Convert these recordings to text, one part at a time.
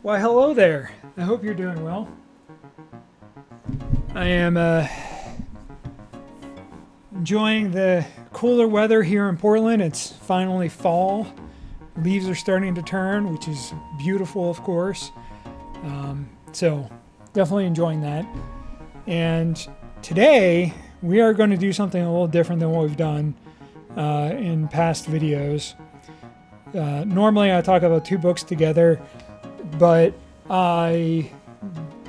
Why, hello there. I hope you're doing well. I am enjoying the cooler weather here in Portland. It's finally fall. Leaves are starting to turn, which is beautiful, of course. So, definitely enjoying that. And today, we are going to do something a little different than what we've done in past videos. Normally, I talk about two books together, but I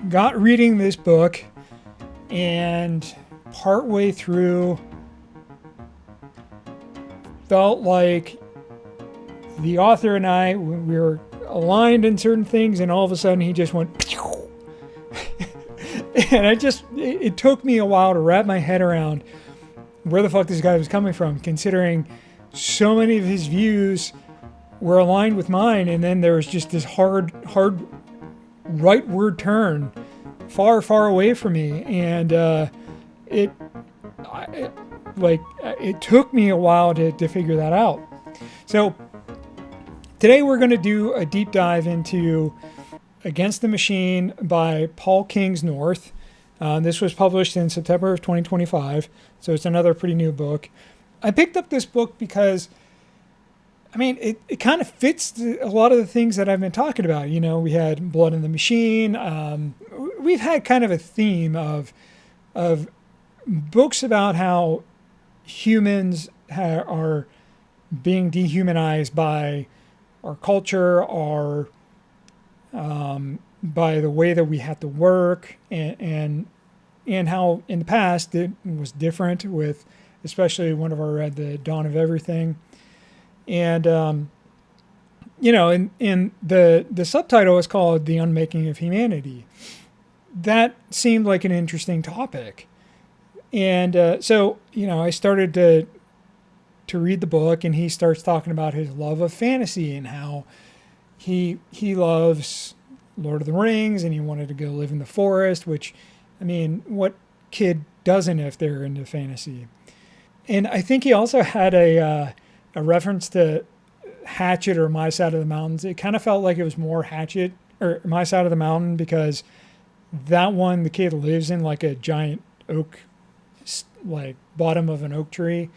got reading this book, and partway through felt like the author and I, we were aligned in certain things, and all of a sudden he just went pew! And it took me a while to wrap my head around where the fuck this guy was coming from, considering so many of his views were aligned with mine, and then there was just this hard rightward turn far away from me, and it took me a while to figure that out. So today we're going to do a deep dive into Against the Machine by Paul Kingsnorth. This was published in September of 2025, so it's another pretty new book. I picked up this book because it kind of fits a lot of the things that I've been talking about. You know, we had Blood in the Machine. We've had kind of a theme of books about how humans are being dehumanized by our culture, or by the way that we have to work, and how in the past it was different, with especially whenever I read The Dawn of Everything. And, in the subtitle is called The Unmaking of Humanity. That seemed like an interesting topic. And so I started to read the book, and he starts talking about his love of fantasy and how he loves Lord of the Rings, and he wanted to go live in the forest, which, what kid doesn't if they're into fantasy? And I think he also had a reference to Hatchet or My Side of the Mountains. It kind of felt like it was more Hatchet or My Side of the Mountain, because that one, the kid lives in like a giant oak, like bottom of an oak tree.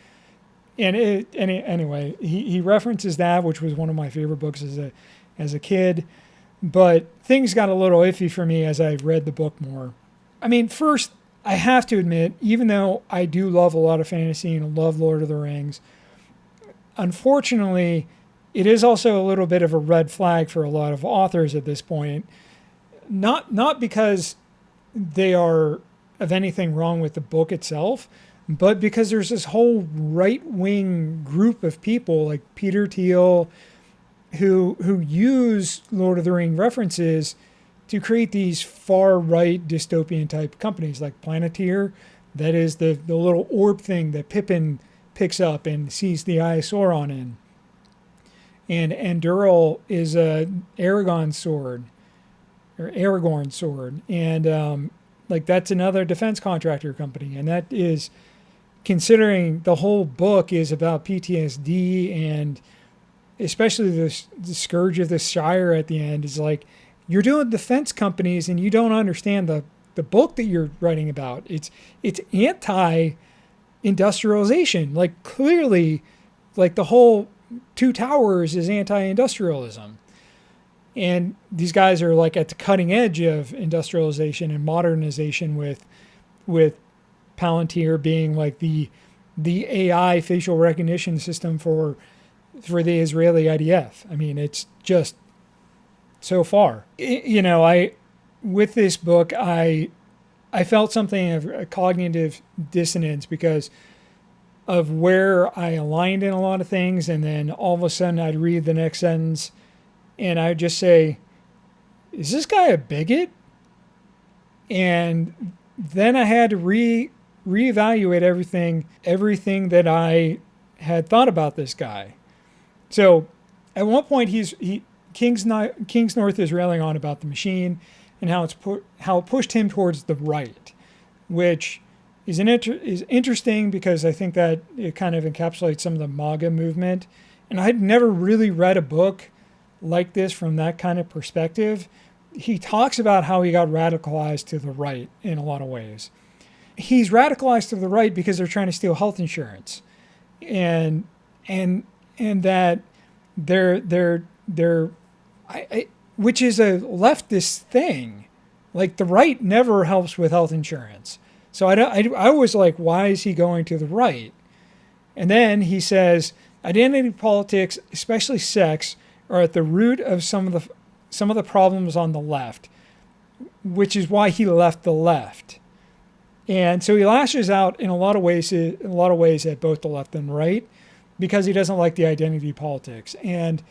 And anyway, he references that, which was one of my favorite books as a kid. But things got a little iffy for me as I read the book more. First, I have to admit, even though I do love a lot of fantasy and love Lord of the Rings, unfortunately, it is also a little bit of a red flag for a lot of authors at this point. Not because they are of anything wrong with the book itself, but because there's this whole right-wing group of people like Peter Thiel who use Lord of the Ring references to create these far-right dystopian type companies like Planeteer. That is the little orb thing that Pippin picks up and sees the Eye of Sauron in. And Anduril is a Aragorn sword. And that's another defense contractor company. And that is, considering the whole book is about PTSD, and especially the Scourge of the Shire at the end is like, you're doing defense companies and you don't understand the book that you're writing about. It's anti-industrialization. Like, clearly, like the whole Two Towers is anti-industrialism. And these guys are like at the cutting edge of industrialization and modernization, with Palantir being like the AI facial recognition system for the Israeli IDF. It's just so far. With this book, I felt something of a cognitive dissonance because of where I aligned in a lot of things, and then all of a sudden I'd read the next sentence and I'd just say, is this guy a bigot? And then I had to reevaluate everything that I had thought about this guy. So at one point Kingsnorth is railing on about the machine and how it pushed him towards the right, which is interesting because I think that it kind of encapsulates some of the MAGA movement. And I'd never really read a book like this from that kind of perspective, he talks about how he got radicalized to the right in a lot of ways. He's radicalized to the right because they're trying to steal health insurance, and that they're which is a leftist thing. Like, the right never helps with health insurance. So I was like, why is he going to the right? And then he says, identity politics, especially sex, are at the root of some of the problems on the left, which is why he left the left. And so he lashes out in a lot of ways at both the left and right, because he doesn't like the identity politics. And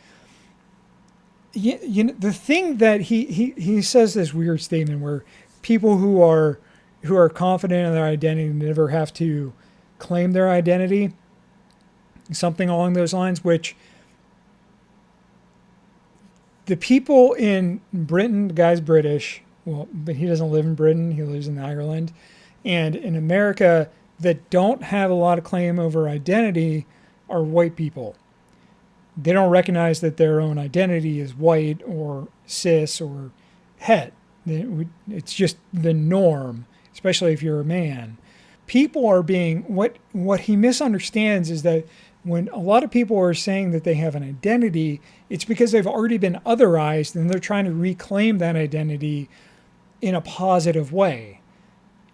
you know, the thing that he says this weird statement where people who are confident in their identity never have to claim their identity, something along those lines, which the people in Britain, the guy's British, well, but he doesn't live in Britain, he lives in Ireland, and in America that don't have a lot of claim over identity are white people. They don't recognize that their own identity is white or cis or het. It's just the norm, especially if you're a man. People are being, what he misunderstands is that when a lot of people are saying that they have an identity, it's because they've already been otherized and they're trying to reclaim that identity in a positive way.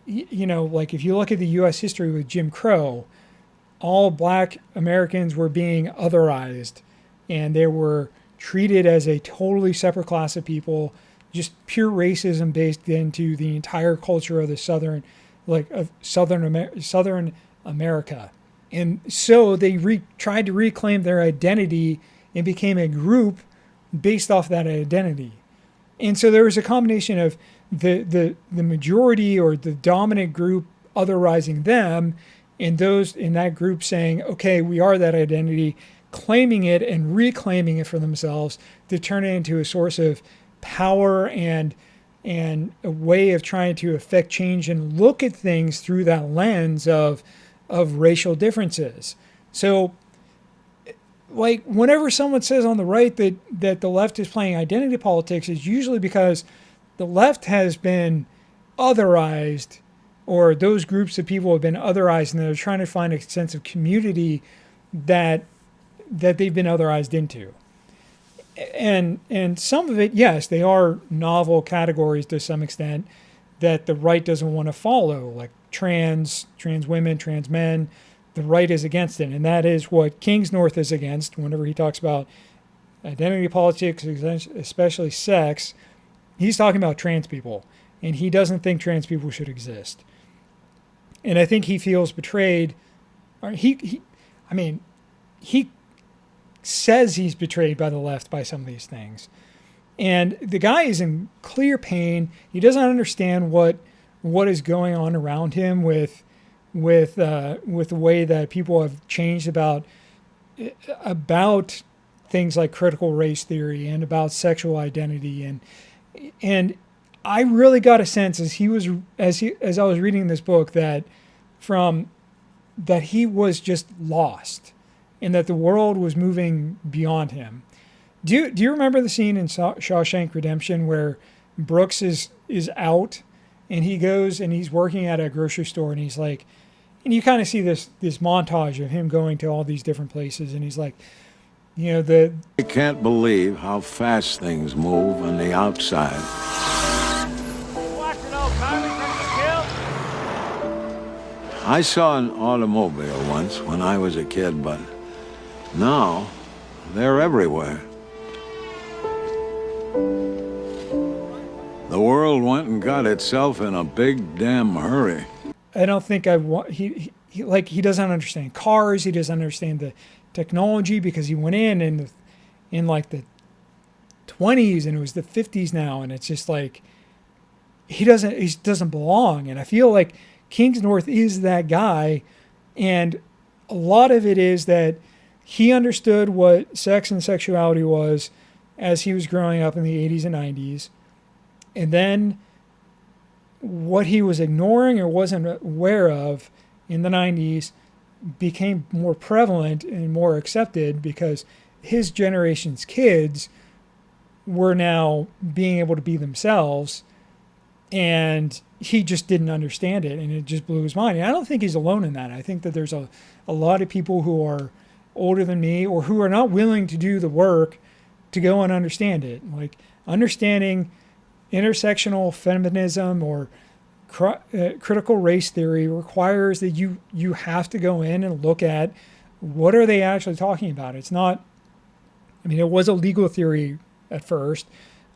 You know, like if you look at the U.S. history with Jim Crow, all black Americans were being otherized and they were treated as a totally separate class of people, just pure racism based into the entire culture of the Southern America. And so they tried to reclaim their identity and became a group based off that identity. And so there was a combination of the majority or the dominant group otherizing them, and those in that group saying, okay, we are that identity, claiming it and reclaiming it for themselves to turn it into a source of power and a way of trying to affect change and look at things through that lens of racial differences. So, like, whenever someone says on the right that the left is playing identity politics, it's usually because the left has been otherized, or those groups of people have been otherized, and they're trying to find a sense of community that they've been otherized into. And some of it, yes, they are novel categories to some extent that the right doesn't want to follow, like trans women, trans men. The right is against it, and that is what Kingsnorth is against whenever he talks about identity politics, especially sex. He's talking about trans people, and he doesn't think trans people should exist. And I think he feels betrayed. He says he's betrayed by the left by some of these things. And the guy is in clear pain. He doesn't understand what is going on around him with the way that people have changed about things like critical race theory and about sexual identity, and I really got a sense as I was reading this book that he was just lost, and that the world was moving beyond him. Do you remember the scene in Shawshank Redemption where Brooks is out and he goes and he's working at a grocery store, and he's like, and you kind of see this montage of him going to all these different places, and he's like, you know, I can't believe how fast things move on the outside. I saw an automobile once when I was a kid, but now they're everywhere. The world went and got itself in a big damn hurry. I don't think he doesn't understand cars. He doesn't understand the technology because he went in like the 20s and it was the 50s now, and it's just like he doesn't belong. And I feel like Kingsnorth is that guy, and a lot of it is that he understood what sex and sexuality was as he was growing up in the 80s and 90s, and then what he was ignoring or wasn't aware of in the 90s became more prevalent and more accepted because his generation's kids were now being able to be themselves, and he just didn't understand it, and it just blew his mind. And I don't think he's alone in that. I think that there's a lot of people who are older than me or who are not willing to do the work to go and understand it. Like understanding intersectional feminism or critical race theory requires that you have to go in and look at what are they actually talking about. It's not, I mean, it was a legal theory at first,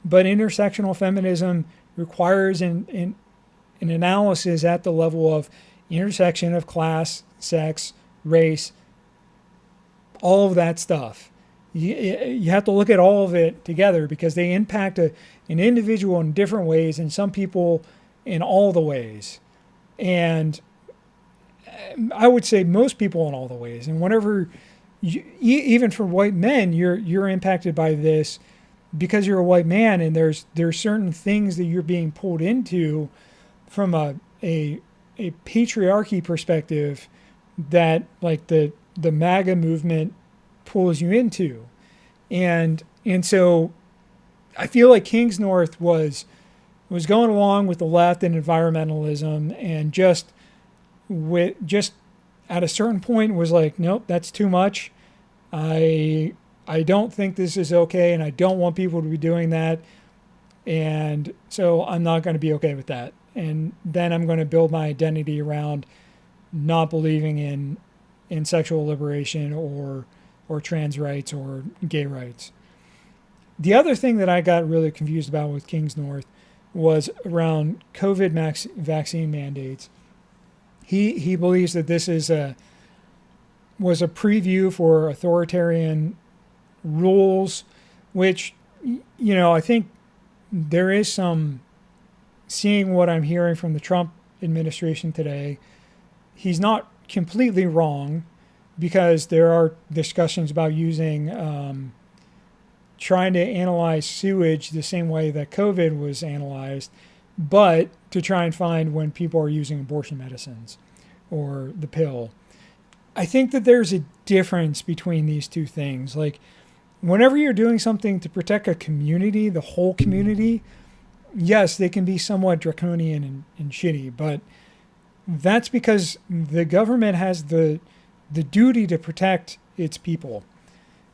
but intersectional feminism requires an analysis at the level of intersection of class, sex, race, all of that stuff. You have to look at all of it together because they impact an individual in different ways and some people in all the ways. And I would say most people in all the ways. And whenever, even for white men, you're impacted by this because you're a white man, and there's certain things that you're being pulled into from a patriarchy perspective that like the MAGA movement pulls you into. And so I feel like Kingsnorth was going along with the left and environmentalism, and just at a certain point was like, nope, that's too much. I don't think this is okay, and I don't want people to be doing that. And so I'm not going to be okay with that. And then I'm going to build my identity around not believing in sexual liberation or trans rights or gay rights. The other thing that I got really confused about with Kingsnorth was around COVID vaccine mandates. He believes that this was a preview for authoritarian rules, which, you know, I think there is some, seeing what I'm hearing from the Trump administration today, he's not completely wrong, because there are discussions about using, trying to analyze sewage the same way that COVID was analyzed, but to try and find when people are using abortion medicines or the pill. I think that there's a difference between these two things. Like, whenever you're doing something to protect a community, the whole community, yes, they can be somewhat draconian and shitty, but that's because the government has the duty to protect its people,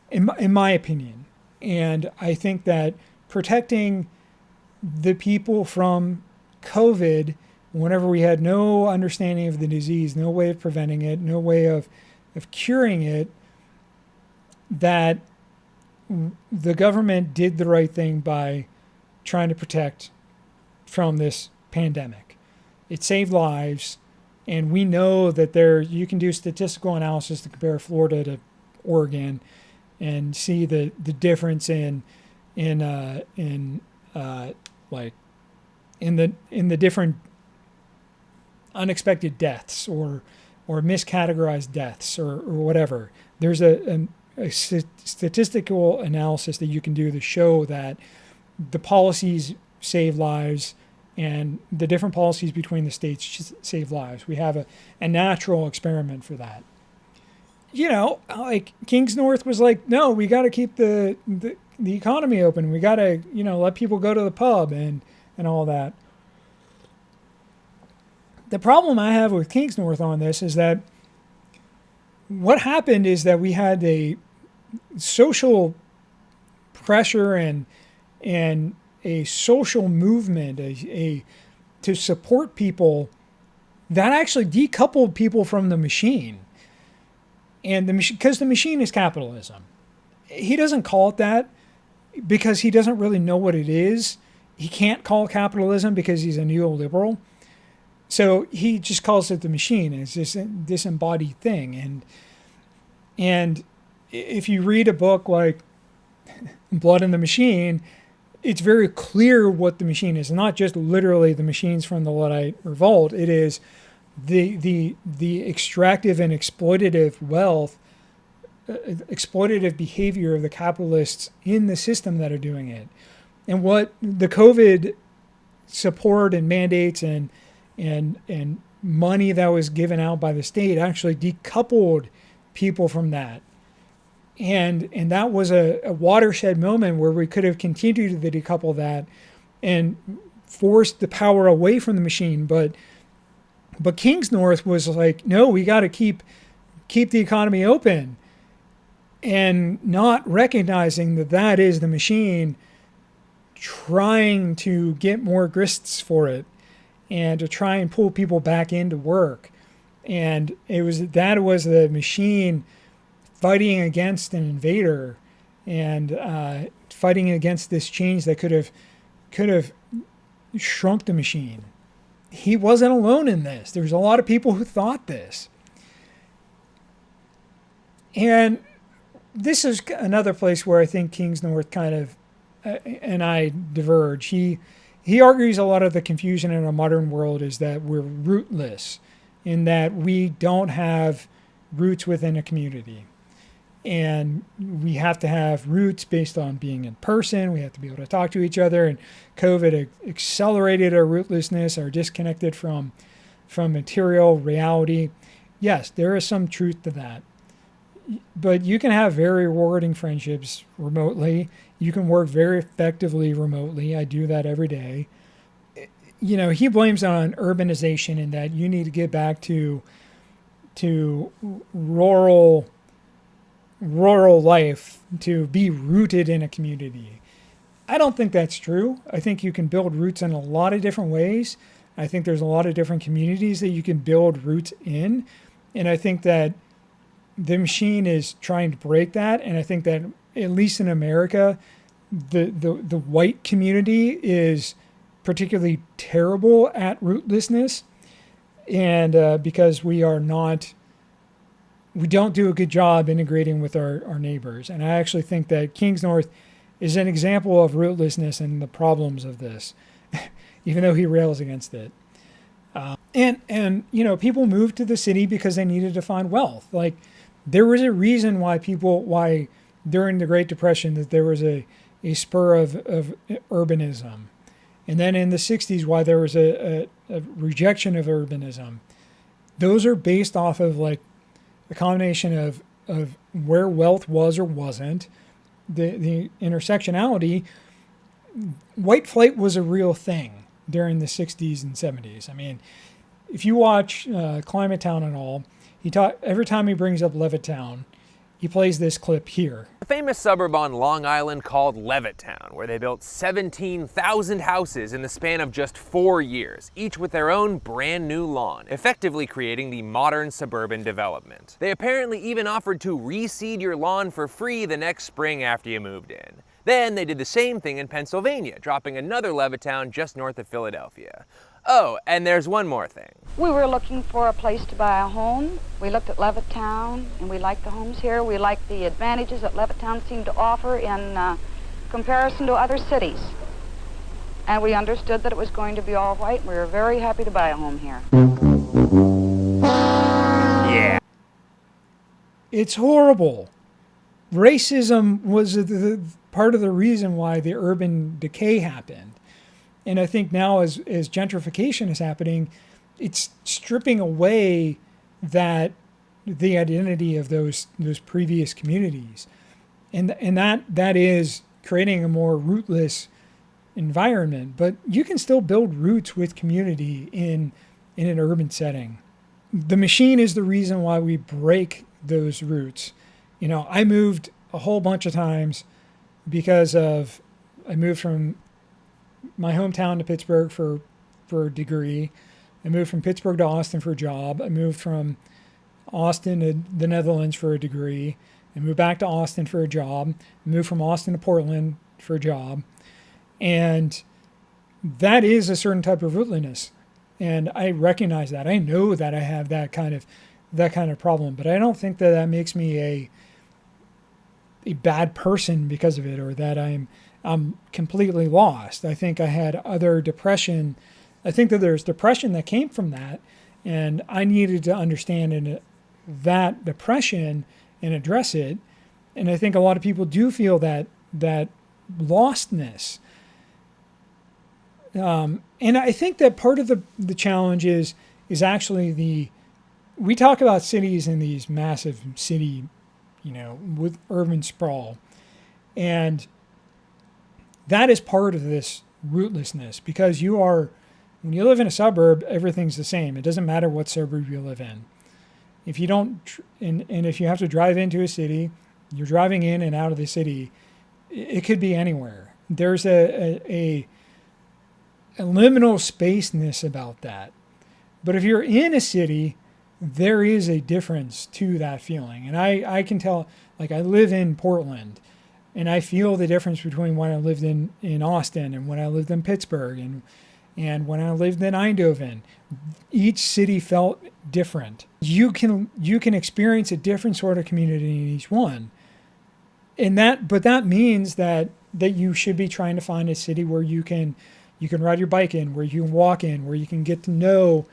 in my opinion. And I think that protecting the people from COVID, whenever we had no understanding of the disease, no way of preventing it, no way of curing it, that the government did the right thing by trying to protect from this pandemic. It saved lives, and we know that you can do statistical analysis to compare Florida to Oregon and see the difference in the different unexpected deaths or miscategorized deaths or whatever. There's a statistical analysis that you can do to show that the policies save lives and the different policies between the states save lives. We have a natural experiment for that. You know, like Kingsnorth was like, no, we got to keep the economy open. We got to, you know, let people go to the pub and all that. The problem I have with Kingsnorth on this is that what happened is that we had a social pressure and a social movement to support people that actually decoupled people from the machine. And because the machine is capitalism. He doesn't call it that because he doesn't really know what it is. He can't call it capitalism because he's a neoliberal. So he just calls it the machine. It's this disembodied thing. And if you read a book like Blood in the Machine, it's very clear what the machine is. Not just literally the machines from the Luddite Revolt. It is the extractive and exploitative wealth, exploitative behavior of the capitalists in the system that are doing it. And what the COVID support and mandates and money that was given out by the state actually decoupled people from that. And that was a watershed moment where we could have continued to decouple that and forced the power away from the machine. But Kingsnorth was like, no, we got to keep the economy open, and not recognizing that that is the machine trying to get more grists for it and to try and pull people back into work. And that was the machine fighting against an invader and fighting against this change that could have shrunk the machine. He wasn't alone in this. There's a lot of people who thought this. And this is another place where I think Kingsnorth kind of and I diverge. He argues a lot of the confusion in a modern world is that we're rootless, in that we don't have roots within a community. And we have to have roots based on being in person. We have to be able to talk to each other. And COVID accelerated our rootlessness, our disconnected from material reality. Yes, there is some truth to that. But you can have very rewarding friendships remotely. You can work very effectively remotely. I do that every day. You know, he blames on urbanization in that you need to get back to rural life to be rooted in a community. I don't think that's true. I think you can build roots in a lot of different ways. I think there's a lot of different communities that you can build roots in. And I think that the machine is trying to break that. And I think that, at least in America, the white community is particularly terrible at rootlessness. And because we don't do a good job integrating with our neighbors. And I actually think that Kingsnorth is an example of rootlessness and the problems of this, even though he rails against it. And you know, people moved to the city because they needed to find wealth. Like, there was a reason why during the Great Depression that there was a spur of urbanism. And then in the 60s, why there was a rejection of urbanism. Those are based off of like a combination of where wealth was or wasn't, the intersectionality. White flight was a real thing during the 60s and 70s. I mean, if you watch Climate Town and all, every time he brings up Levittown, he plays this clip here. A famous suburb on Long Island called Levittown, where they built 17,000 houses in the span of just 4 years, each with their own brand new lawn, effectively creating the modern suburban development. They apparently even offered to reseed your lawn for free the next spring after you moved in. Then they did the same thing in Pennsylvania, dropping another Levittown just north of Philadelphia. Oh, and there's one more thing. We were looking for a place to buy a home. We looked at Levittown, and we liked the homes here. We liked the advantages that Levittown seemed to offer in comparison to other cities. And we understood that it was going to be all white, and we were very happy to buy a home here. Yeah. It's horrible. Racism was the part of the reason why the urban decay happened. And I think now as gentrification is happening, it's stripping away the identity of those previous communities. And that is creating a more rootless environment. But you can still build roots with community in an urban setting. The machine is the reason why we break those roots. You know, I moved a whole bunch of times because I moved from my hometown to Pittsburgh for a degree. I moved from Pittsburgh to Austin for a job. I moved from Austin to the Netherlands for a degree. I moved back to Austin for a job. I moved from Austin to Portland for a job. And that is a certain type of rootlessness. And I recognize that. I know that I have that kind of problem, but I don't think that makes me a bad person because of it, or that I'm completely lost. I think I had other depression. I think that there's depression that came from that, and I needed to understand that depression and address it. And I think a lot of people do feel that lostness. And I think that part of the challenge is actually we talk about cities in these massive city with urban sprawl. And that is part of this rootlessness, because when you live in a suburb, everything's the same. It doesn't matter what suburb you live in. If you don't, and if you have to drive into a city, you're driving in and out of the city. It could be anywhere. There's a liminal spaceness about that. But if you're in a city, there is a difference to that feeling. And I can tell, like, I live in Portland, and I feel the difference between when I lived in Austin and when I lived in Pittsburgh and when I lived in Eindhoven. Each city felt different. You can experience a different sort of community in each one. But that means that you should be trying to find a city where you can ride your bike in, where you can walk in, where you can get to know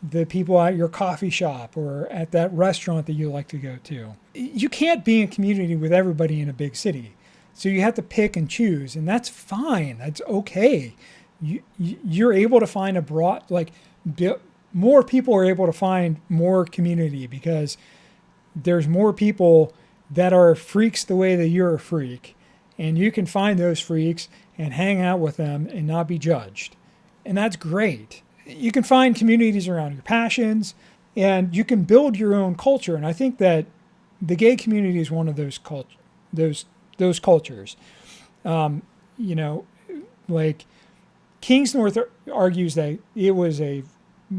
the people at your coffee shop or at that restaurant that you like to go to. You can't be in community with everybody in a big city. So you have to pick and choose, and that's fine. That's okay. You're able to find more people are able to find more community because there's more people that are freaks the way that you're a freak, and you can find those freaks and hang out with them and not be judged. And that's great. You can find communities around your passions, and you can build your own culture. And I think that the gay community is one of those cultures. Like Kingsnorth argues that it was a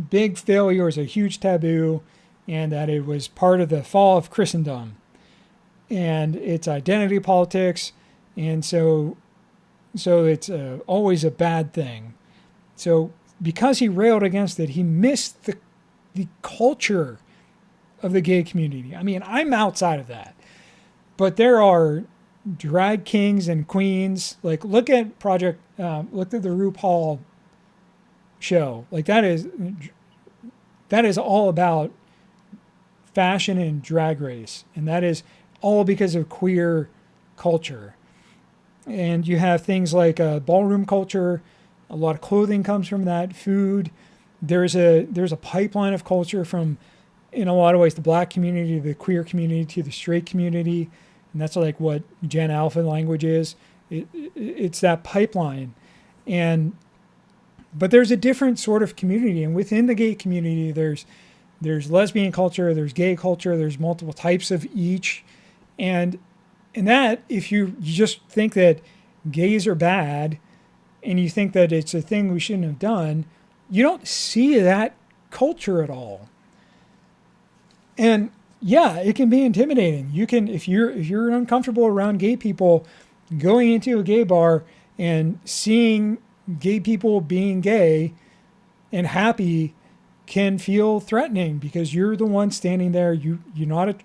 big failure, it was a huge taboo, and that it was part of the fall of Christendom. And it's identity politics, and so it's always a bad thing. So because he railed against it, he missed the culture of the gay community. I mean, I'm outside of that, but there are drag kings and queens. Like, look at the RuPaul show. Like, that is all about fashion and drag race, and that is all because of queer culture. And you have things like ballroom culture. A lot of clothing comes from that. Food. There's a pipeline of culture from, in a lot of ways, the black community to the queer community to the straight community. And that's like what Gen Alpha language is. It's that pipeline. But there's a different sort of community. And within the gay community, there's lesbian culture, there's gay culture, there's multiple types of each. And that, if you just think that gays are bad and you think that it's a thing we shouldn't have done, you don't see that culture at all. And yeah, it can be intimidating. You can, if you're uncomfortable around gay people, going into a gay bar and seeing gay people being gay and happy can feel threatening because you're the one standing there. You're not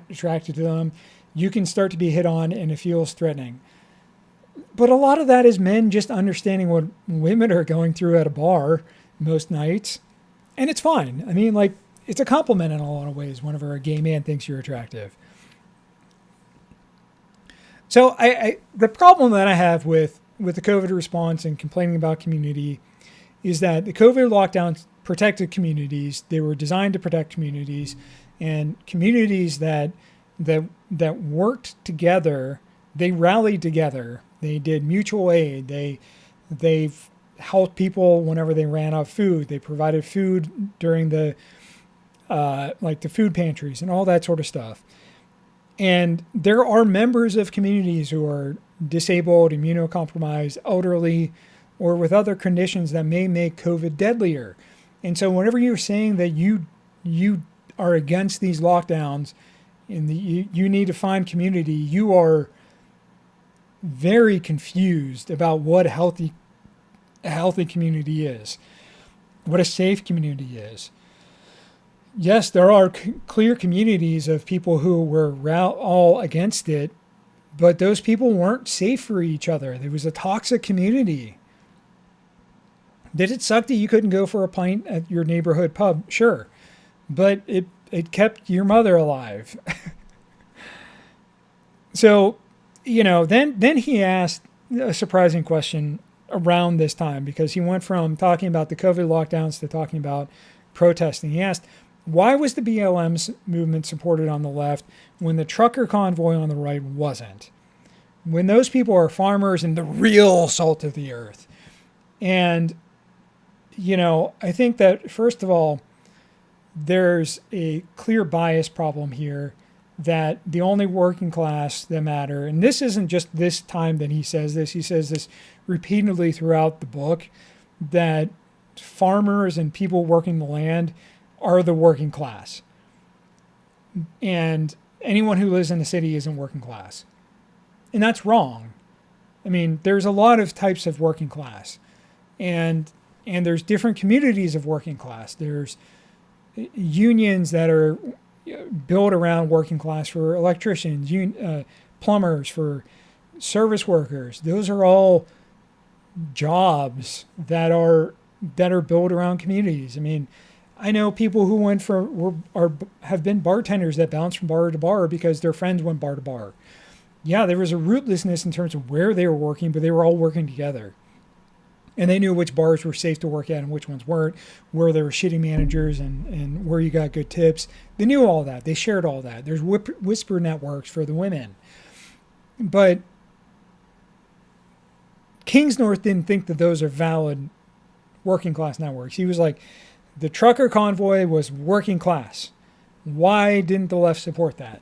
attracted to them. You can start to be hit on and it feels threatening. But a lot of that is men just understanding what women are going through at a bar most nights. And it's fine. I mean, like, it's a compliment in a lot of ways whenever a gay man thinks you're attractive. So the problem that I have with the COVID response and complaining about community is that the COVID lockdowns protected communities. They were designed to protect communities, and communities that worked together, they rallied together. They did mutual aid. They helped people whenever they ran out of food. They provided food during the food pantries and all that sort of stuff. And there are members of communities who are disabled, immunocompromised, elderly, or with other conditions that may make COVID deadlier. And so whenever you're saying that you are against these lockdowns and you need to find community, you are very confused about what a healthy community is, what a safe community is. Yes, there are clear communities of people who were all against it, but those people weren't safe for each other. There was a toxic community. Did it suck that you couldn't go for a pint at your neighborhood pub? Sure. But it kept your mother alive. So, then he asked a surprising question around this time, because he went from talking about the COVID lockdowns to talking about protesting. He asked, Why was the BLM movement supported on the left when the trucker convoy on the right wasn't? When those people are farmers and the real salt of the earth. And, I think that, first of all, there's a clear bias problem here that the only working class that matter, and this isn't just this time that he says this repeatedly throughout the book, that farmers and people working the land are the working class. And anyone who lives in the city isn't working class. And that's wrong. I mean, there's a lot of types of working class. And there's different communities of working class. There's unions that are built around working class for electricians, plumbers, for service workers. Those are all jobs that are built around communities. I mean, I know people who have been bartenders that bounced from bar to bar because their friends went bar to bar. Yeah, there was a rootlessness in terms of where they were working, but they were all working together. And they knew which bars were safe to work at and which ones weren't, where there were shitty managers and where you got good tips. They knew all that. They shared all that. There's whisper networks for the women. But Kingsnorth didn't think that those are valid working class networks. He was like, the trucker convoy was working class. Why didn't the left support that?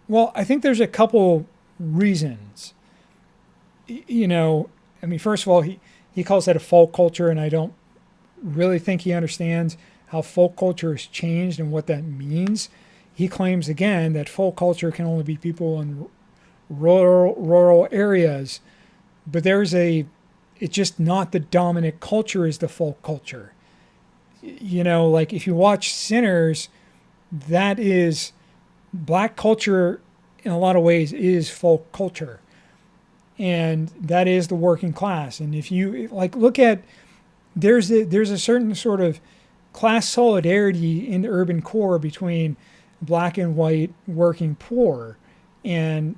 Well, I think there's a couple reasons. First of all, he calls that a folk culture, and I don't really think he understands how folk culture has changed and what that means. He claims, again, that folk culture can only be people in rural areas, but it's just not the dominant culture is the folk culture. Like if you watch Sinners, that is black culture in a lot of ways is folk culture. And that is the working class. And if you look at, there's a certain sort of class solidarity in the urban core between black and white working poor. And,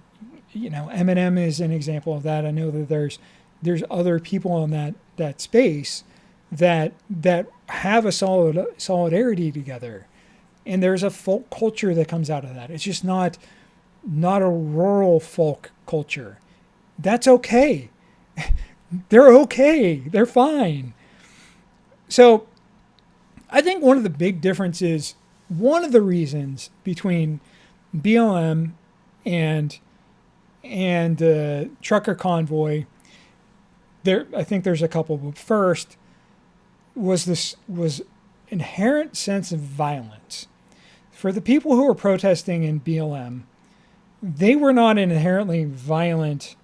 Eminem is an example of that. I know that there's other people in that space that have a solidarity together. And there's a folk culture that comes out of that. It's just not a rural folk culture. That's okay. They're okay. They're fine. So I think one of the big differences, one of the reasons between BLM and trucker convoy, I think there's a couple. But first was inherent sense of violence. For the people who were protesting in BLM, they were not an inherently violent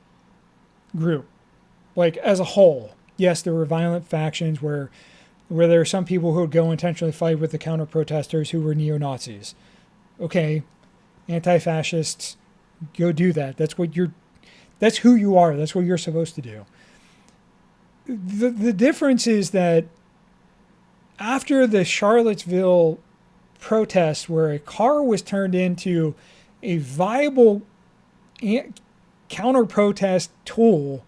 group, like as a whole. Yes, there were violent factions where there were some people who would go intentionally fight with the counter-protesters who were neo-Nazis. Okay, anti-fascists, go do that. That's who you are. That's what you're supposed to do. The difference is that after the Charlottesville protests, where a car was turned into a viable counter-protest tool,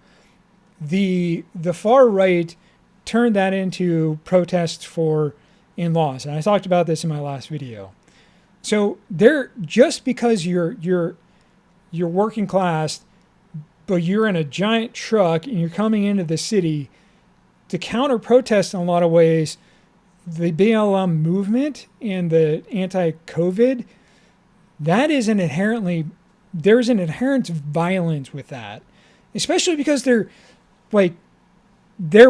the far right turned that into protests for in-laws. And I talked about this in my last video. So just because you're working class, but you're in a giant truck and you're coming into the city to counter-protest in a lot of ways, the BLM movement and the anti-COVID, there's an inherent violence with that, especially because there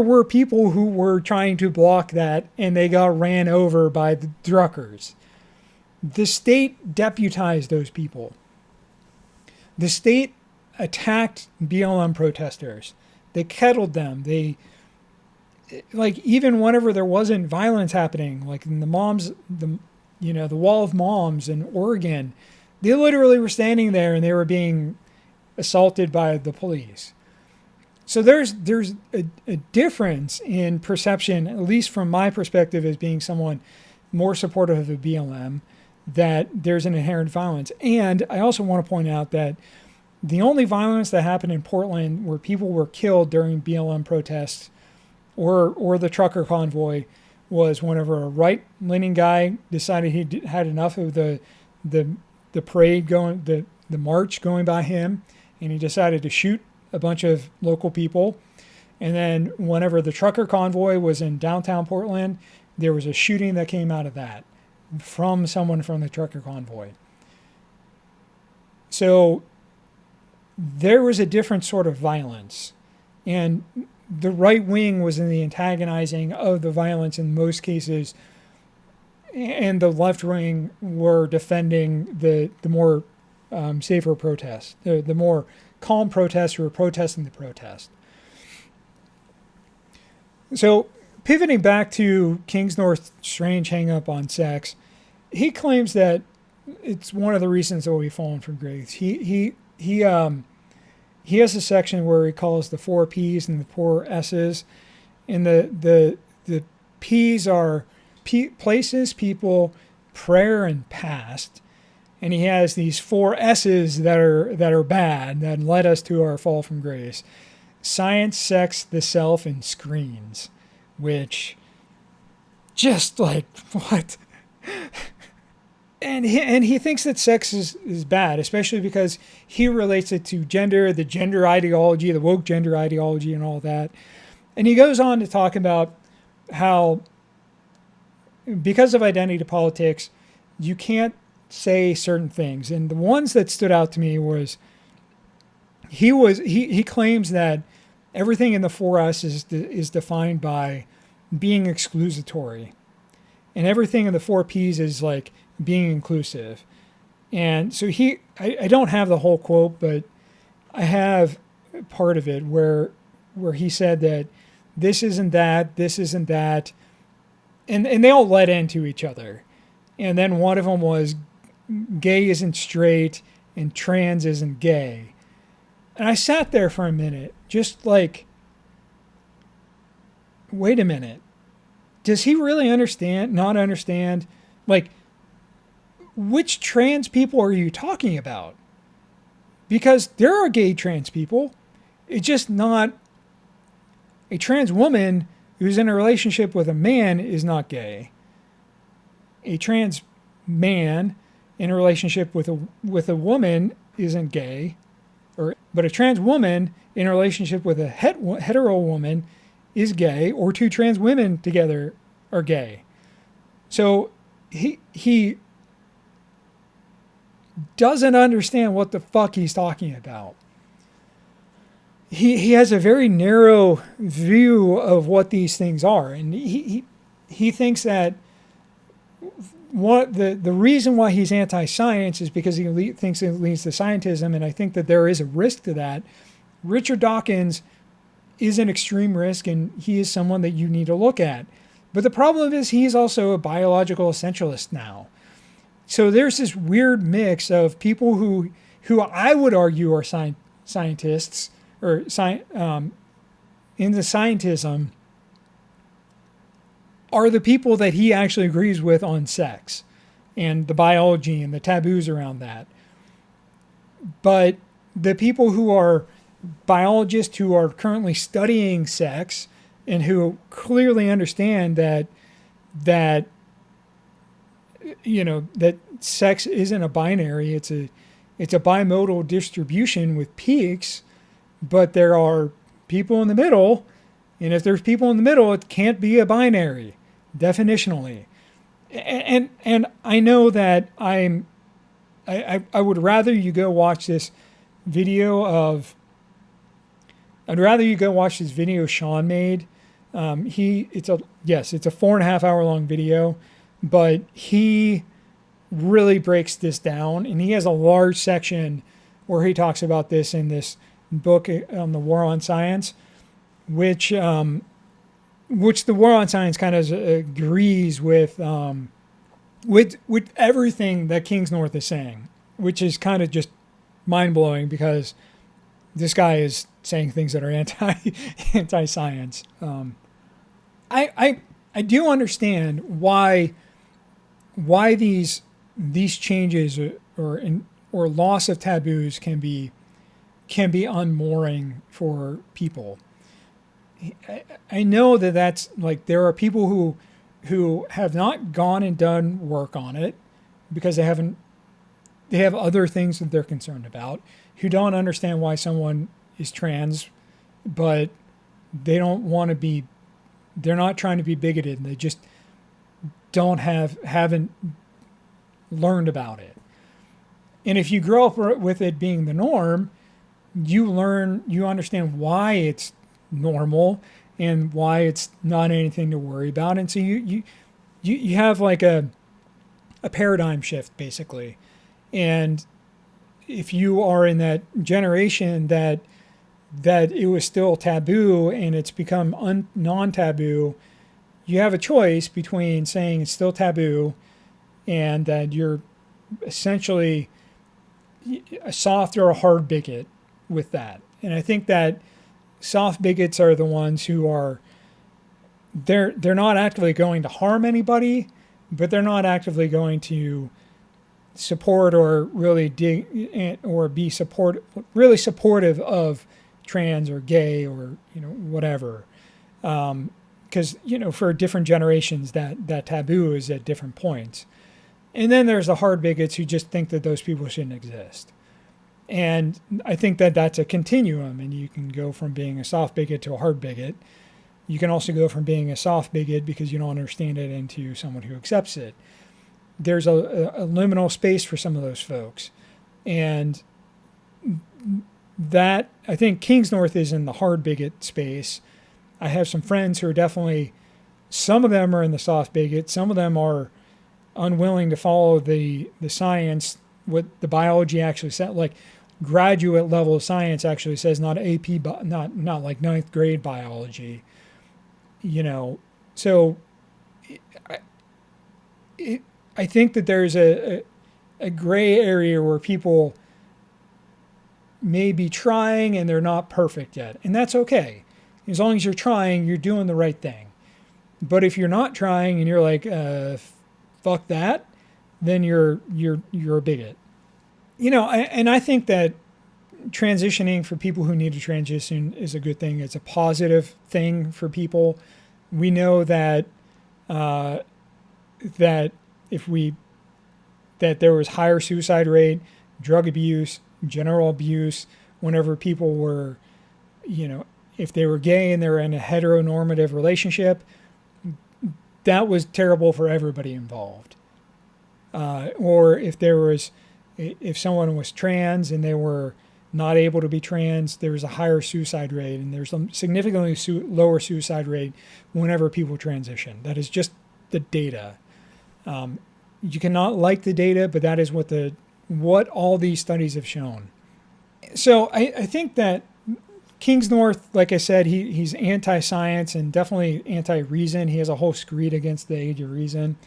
were people who were trying to block that and they got ran over by the truckers. The state deputized those people. The state attacked BLM protesters. They kettled them. Even whenever there wasn't violence happening, like in the Wall of Moms in Oregon, they literally were standing there and they were being assaulted by the police. So there's a difference in perception, at least from my perspective as being someone more supportive of the BLM, that there's an inherent violence. And I also want to point out that the only violence that happened in Portland where people were killed during BLM protests or the trucker convoy was whenever a right-leaning guy decided he had enough of the parade going, the march going by him, and he decided to shoot a bunch of local people. And then whenever the trucker convoy was in downtown Portland, there was a shooting that came out of that from someone from the trucker convoy. So there was a different sort of violence. And the right wing was in the antagonizing of the violence in most cases, and the left wing were defending the more safer protests, the more calm protests who were protesting the protest. So pivoting back to Kingsnorth's strange hang-up on sex, he claims that it's one of the reasons that we've fallen from grace. He has a section where he calls the 4 P's and the 4 S's, and the P's are places, people, prayer, and past. And he has these 4 S's that are bad, that led us to our fall from grace: science, sex, the self, and screens. Which, just like, what? And he thinks that sex is bad, especially because he relates it to gender, the gender ideology, the woke gender ideology, and all that. And he goes on to talk about how, because of identity politics, you can't say certain things. And the ones that stood out to me was he claims that everything in the 4S is defined by being exclusatory, and everything in the 4 Ps is like being inclusive. And so I don't have the whole quote, but I have part of it where he said that this isn't that, and they all led into each other. And then one of them was gay isn't straight and trans isn't gay. And I sat there for a minute, just like, wait a minute. Does he really not understand? Like, which trans people are you talking about? Because there are gay trans people. It's just not a trans woman who's in a relationship with a man is not gay. A trans man in a relationship with a woman isn't gay. But a trans woman in a relationship with a hetero woman is gay, or 2 trans women together are gay. So he doesn't understand what the fuck he's talking about. He has a very narrow view of what these things are, and he thinks that the reason why he's anti-science is because he thinks it leads to scientism, and I think that there is a risk to that. Richard Dawkins is an extreme risk, and he is someone that you need to look at. But the problem is he's also a biological essentialist now. So there's this weird mix of people who I would argue are scientists, or into scientism, are the people that he actually agrees with on sex and the biology and the taboos around that. But the people who are biologists who are currently studying sex and who clearly understand that sex isn't a binary, it's a bimodal distribution with peaks, but there are people in the middle, and if there's people in the middle, it can't be a binary definitionally. And I know that I would rather you go watch this video Sean made. It's a 4.5 hour long video, but he really breaks this down, and he has a large section where he talks about this in this book on the War on Science, which the War on Science kind of agrees with everything that Kingsnorth is saying, which is kind of just mind blowing because this guy is saying things that are anti-science. I do understand why these changes or loss of taboos can be unmooring for people. I know that's like there are people who who have not gone and done work on it because they have other things that they're concerned about, who don't understand why someone is trans, but they're not trying to be bigoted, and they just haven't learned about it. And if you grow up with it being the norm, you understand why it's normal and why it's not anything to worry about. And so you have like a paradigm shift, basically. And if you are in that generation that it was still taboo and it's become non-taboo, you have a choice between saying it's still taboo and that you're essentially a soft or a hard bigot with that. And I think that soft bigots are the ones who are, they're not actively going to harm anybody, but they're not actively going to support or really be really supportive of trans or gay or, whatever. Because, for different generations, that taboo is at different points. And then there's the hard bigots who just think that those people shouldn't exist. And I think that that's a continuum, and you can go from being a soft bigot to a hard bigot. You can also go from being a soft bigot because you don't understand it into someone who accepts it. There's a liminal space for some of those folks. And that, I think Kingsnorth is in the hard bigot space. I have some friends who are definitely, some of them are in the soft bigot, some of them are unwilling to follow the science, what the biology actually said, like graduate level science actually says, not AP, not like ninth grade biology, So I think that there's a gray area where people may be trying and they're not perfect yet, and that's okay. As long as you're trying, you're doing the right thing. But if you're not trying and you're like, fuck that, then you're a bigot. And I think that transitioning for people who need to transition is a good thing. It's a positive thing for people. We know that that there was higher suicide rate, drug abuse, general abuse, whenever people were, if they were gay and they were in a heteronormative relationship, that was terrible for everybody involved. Or if someone was trans and they were not able to be trans, there was a higher suicide rate, and there's a significantly lower suicide rate whenever people transition. That is just the data. You cannot like the data, but that is what all these studies have shown. So I think that Kingsnorth, like I said, he's anti-science and definitely anti-reason. He has a whole screed against the age of reason.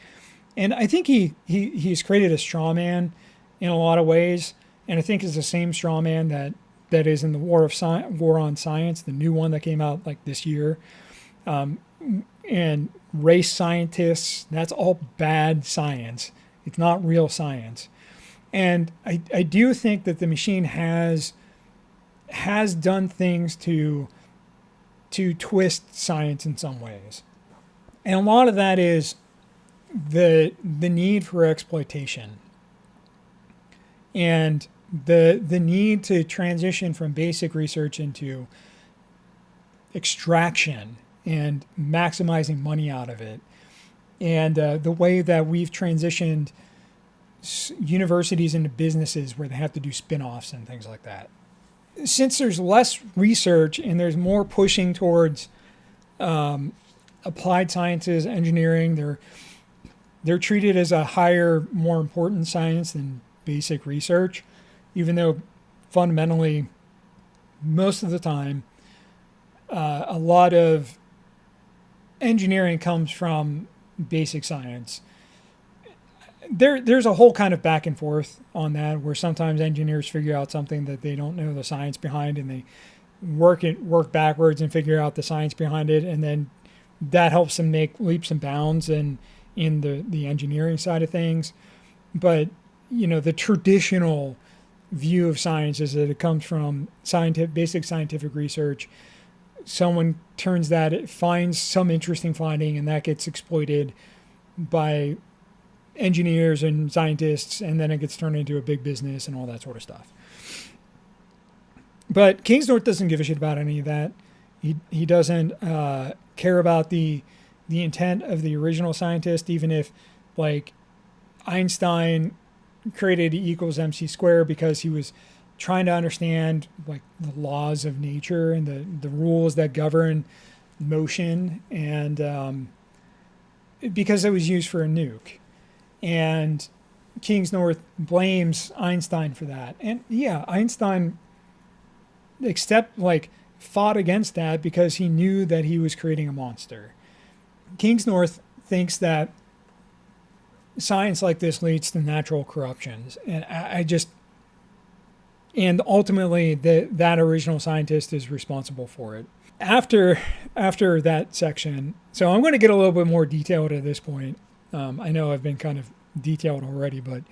And I think he's created a straw man in a lot of ways. And I think it's the same straw man that is in the War on Science, the new one that came out like this year. And race scientists, that's all bad science. It's not real science. And I do think that the machine has done things to twist science in some ways. And a lot of that is the need for exploitation and the need to transition from basic research into extraction and maximizing money out of it. And the way that we've transitioned universities into businesses where they have to do spin-offs and things like that. Since there's less research and there's more pushing towards applied sciences, engineering, they're treated as a higher, more important science than basic research, even though fundamentally, most of the time, a lot of engineering comes from basic science. There's a whole kind of back and forth on that, where sometimes engineers figure out something that they don't know the science behind, and they work backwards and figure out the science behind it, and then that helps them make leaps and bounds in the engineering side of things. But the traditional view of science is that it comes from basic scientific research, someone finds some interesting finding, and that gets exploited by engineers and scientists, and then it gets turned into a big business and all that sort of stuff. But Kingsnorth doesn't give a shit about any of that. He doesn't care about the intent of the original scientist, even if, like, Einstein created E equals MC squared because he was trying to understand, like, the laws of nature and the rules that govern motion, and because it was used for a nuke. And Kingsnorth blames Einstein for that. And yeah, Einstein fought against that because he knew that he was creating a monster. Kingsnorth thinks that science like this leads to natural corruptions. And and ultimately that original scientist is responsible for it. After that section, so I'm going to get a little bit more detailed at this point. I know I've been kind of detailed already, but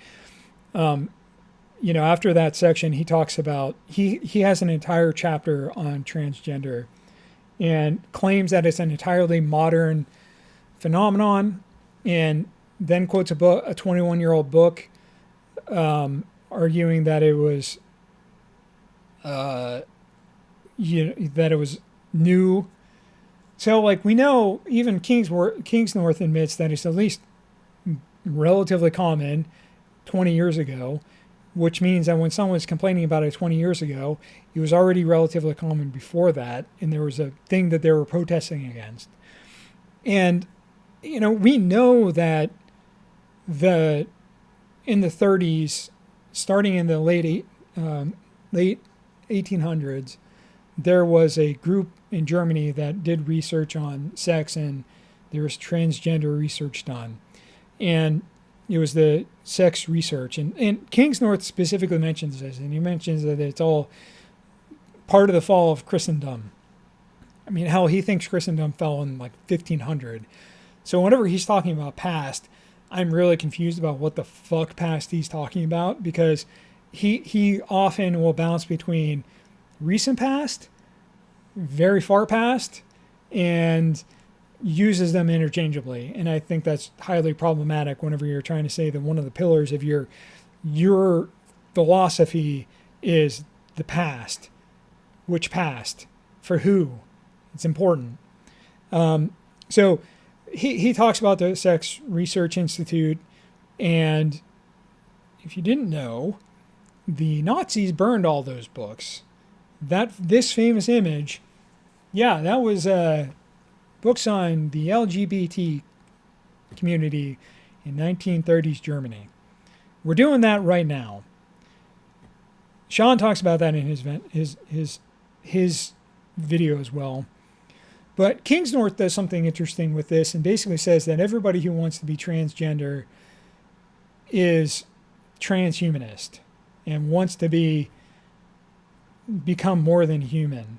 after that section, he talks about, he has an entire chapter on transgender and claims that it's an entirely modern phenomenon, and then quotes a 21-year-old book arguing that it was that it was new. So, like, we know even Kingsnorth admits that it's at least relatively common 20 years ago, which means that when someone was complaining about it 20 years ago, it was already relatively common before that, and there was a thing that they were protesting against. And, we know that in the 30s, starting in the late 1800s, there was a group in Germany that did research on sex, and there was transgender research done. And it was the sex research. And Kingsnorth specifically mentions this, and he mentions that it's all part of the fall of Christendom. I mean, hell, he thinks Christendom fell in like 1500. So whenever he's talking about past, I'm really confused about what the fuck past he's talking about, because he often will bounce between recent past, very far past, and uses them interchangeably. And I think that's highly problematic whenever you're trying to say that one of the pillars of your philosophy is the past. Which past? For who? It's important. So he talks about the Sex Research Institute, and if you didn't know, the Nazis burned all those books. This famous image, that was books on the LGBT community in 1930s Germany. We're doing that right now. Sean talks about that in his video as well. But Kingsnorth does something interesting with this and basically says that everybody who wants to be transgender is transhumanist and wants to become more than human.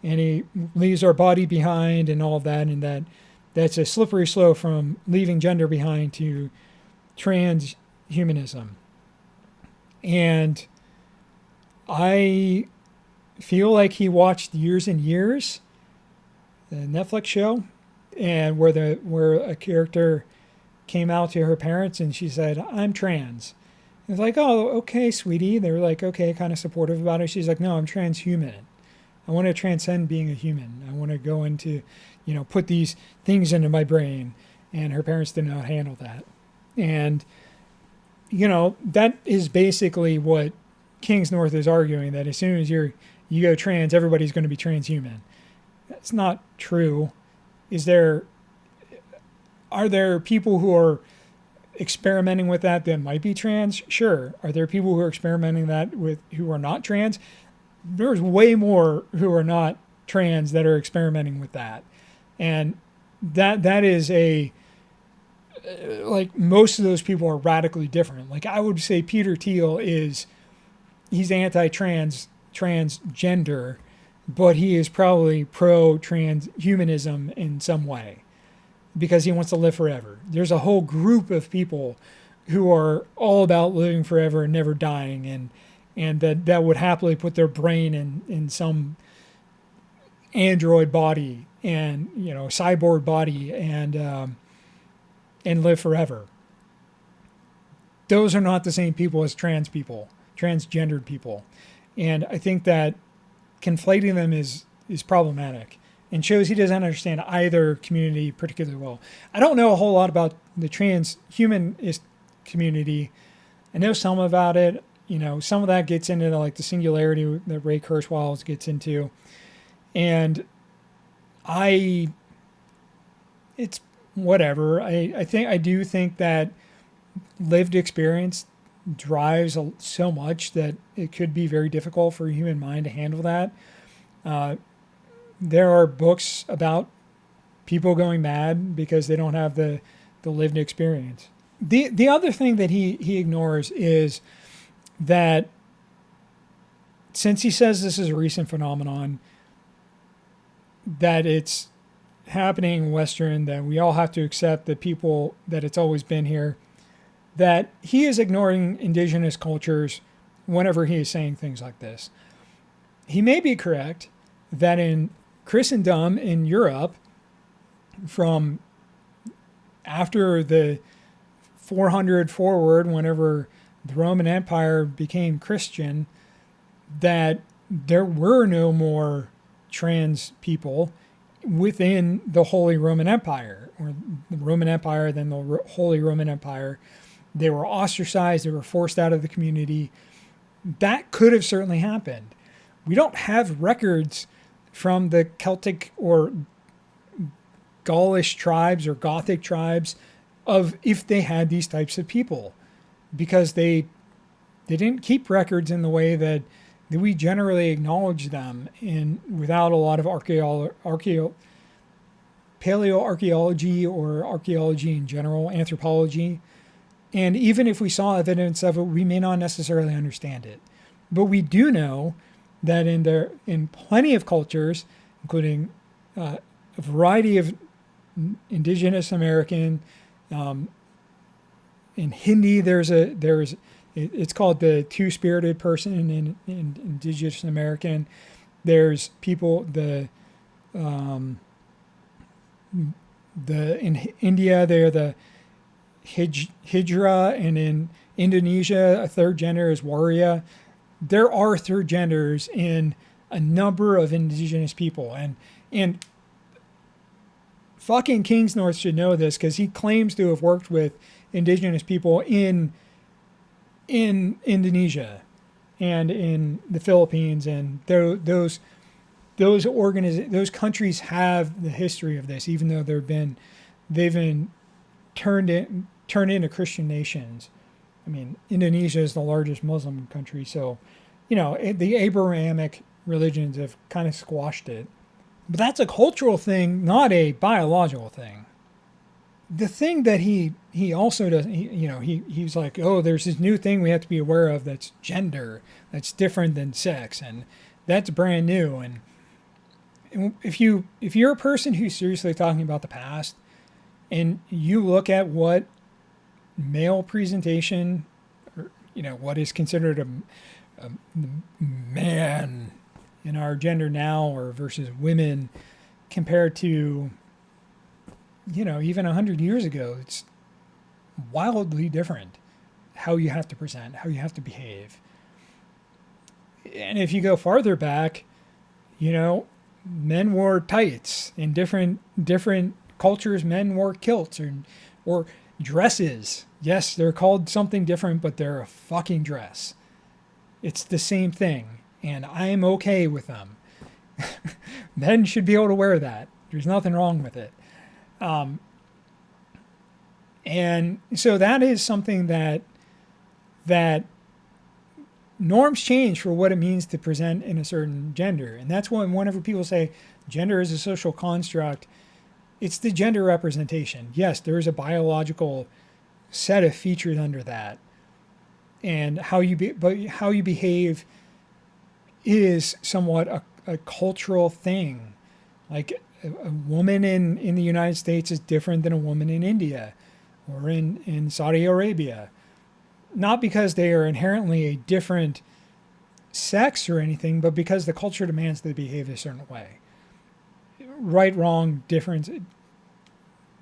And he leaves our body behind and all of that, and that's a slippery slope from leaving gender behind to transhumanism. And I feel like he watched Years and Years, the Netflix show, and where a character came out to her parents and she said, "I'm trans." It's like, "Oh, okay, sweetie." They were like, okay, kind of supportive about it. She's like, "No, I'm transhuman. I want to transcend being a human. I want to go into, put these things into my brain." And her parents did not handle that. And, that is basically what Kingsnorth is arguing, that as soon as you go trans, everybody's going to be transhuman. That's not true. Are there people who are experimenting with that might be trans? Sure. Are there people who are experimenting who are not trans? There's way more who are not trans that are experimenting with that. And that is most of those people are radically different. Like, I would say Peter Thiel he's transgender, but he is probably pro-transhumanism in some way because he wants to live forever. There's a whole group of people who are all about living forever and never dying, and that would happily put their brain in some android body and, cyborg body and live forever. Those are not the same people as trans people, transgendered people. And I think that conflating them is problematic and shows he doesn't understand either community particularly well. I don't know a whole lot about the transhumanist community. I know some about it. Some of that gets into like the singularity that Ray Kurzweil gets into. And it's whatever. I do think that lived experience drives so much that it could be very difficult for a human mind to handle that. There are books about people going mad because they don't have the lived experience. The other thing that he ignores is that since he says this is a recent phenomenon, that it's happening in Western, that we all have to accept that it's always been here, that he is ignoring indigenous cultures whenever he is saying things like this. He may be correct that in Christendom in Europe, from after the 400 forward, whenever the Roman Empire became Christian, that there were no more trans people within the Holy Roman Empire, or the Roman Empire, then the Holy Roman Empire. They were ostracized. They were forced out of the community. That could have certainly happened. We don't have records from the Celtic or Gaulish tribes or Gothic tribes of if they had these types of people, because they didn't keep records in the way that we generally acknowledge them in without a lot of paleoarchaeology or archaeology in general, anthropology. And even if we saw evidence of it, we may not necessarily understand it. But we do know that in plenty of cultures, including a variety of indigenous American, in Hindi, it's called the two-spirited person in indigenous American. There's people, in India, they're the Hijra, and in Indonesia, a third gender is Waria. There are third genders in a number of indigenous people, and fucking Kingsnorth should know this because he claims to have worked with indigenous people in Indonesia and in the Philippines, and those countries have the history of this, even though they've been turned into Christian nations. I mean, Indonesia is the largest Muslim country, so the Abrahamic religions have kind of squashed it. But that's a cultural thing, not a biological thing. The thing that he also does, he's like, oh, there's this new thing we have to be aware of that's gender, that's different than sex, and that's brand new. And if you're a person who's seriously talking about the past, and you look at what male presentation, or what is considered a man in our gender now, or versus women compared to even 100 years ago, it's wildly different how you have to present, how you have to behave. And if you go farther back, men wore tights. In different cultures, men wore kilts or dresses. Yes, they're called something different, but they're a fucking dress. It's the same thing, and I'm okay with them. Men should be able to wear that. There's nothing wrong with it. And so that is something that norms change for what it means to present in a certain gender. And that's when whenever people say gender is a social construct, it's the gender representation. Yes, there is a biological set of features under that. And how you behave is somewhat a cultural thing. Like a woman in the United States is different than a woman in India or in Saudi Arabia. Not because they are inherently a different sex or anything, but because the culture demands they behave a certain way. right, wrong, difference.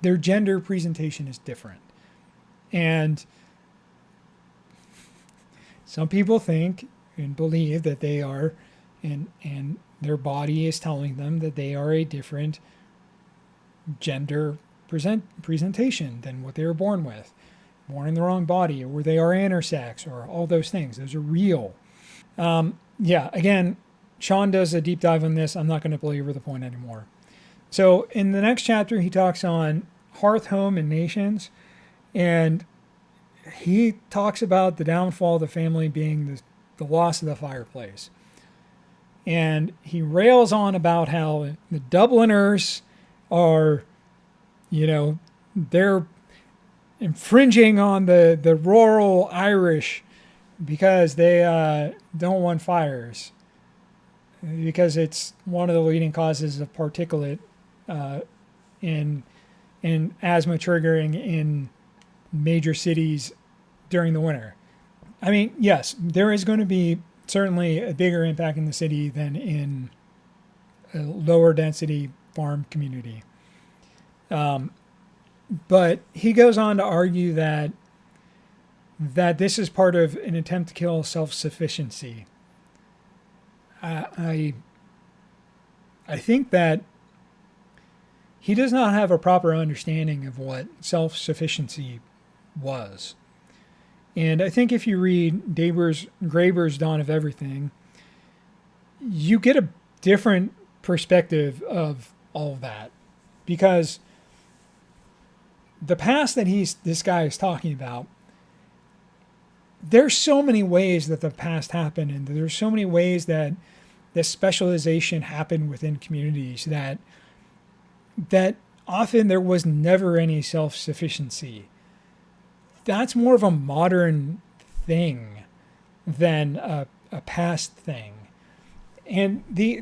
Their gender presentation is different. And some people think and believe that they are, and their body is telling them that they are a different gender presentation than what they were born with. Born in the wrong body, or they are intersex, or all those things. Those are real. Again, Sean does a deep dive on this. I'm not going to belabor the point anymore. So in the next chapter, he talks on hearth, home, and nations. And he talks about the downfall of the family being the loss of the fireplace. And he rails on about how the Dubliners are, they're infringing on the rural Irish because they don't want fires, because it's one of the leading causes of particulate in asthma triggering in major cities during the winter. I mean, yes, there is going to be certainly a bigger impact in the city than in a lower density farm community. But he goes on to argue that this is part of an attempt to kill self-sufficiency. I think that he does not have a proper understanding of what self-sufficiency was. And I think if you read Graeber's Dawn of Everything, you get a different perspective of all of that. Because the past that this guy is talking about, there's so many ways that the past happened, and there's so many ways that this specialization happened within communities that often there was never any self-sufficiency. That's more of a modern thing than a past thing. And the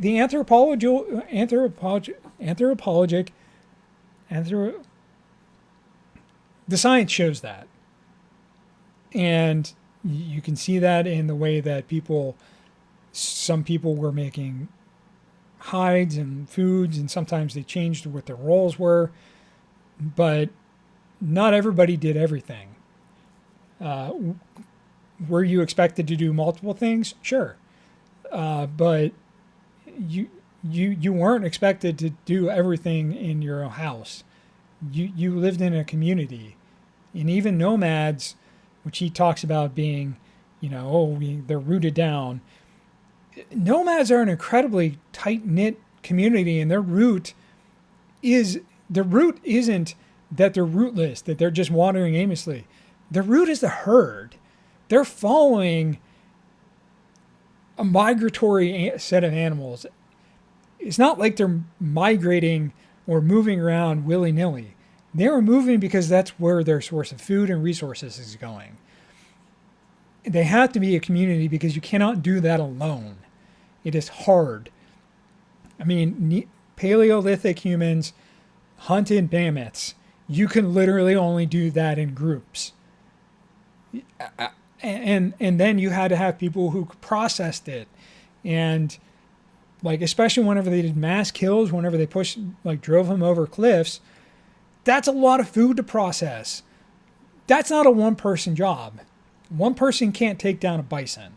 the science shows that. And you can see that in the way that some people were making hides and foods, and sometimes they changed what their roles were, but not everybody did everything. Were you expected to do multiple things? Sure. But you weren't expected to do everything in your house. You lived in a community. And even nomads, which he talks about being, they're rooted down. Nomads are an incredibly tight-knit community, and their root isn't that they're rootless, that they're just wandering aimlessly. The root is the herd. They're following a migratory set of animals. It's not like they're migrating or moving around willy-nilly. They're moving because that's where their source of food and resources is going. They have to be a community because you cannot do that alone. It is hard. I mean, Paleolithic humans hunted mammoths. You can literally only do that in groups. And then you had to have people who processed it. And especially whenever they did mass kills, whenever they drove them over cliffs, that's a lot of food to process. That's not a one-person job. One person can't take down a bison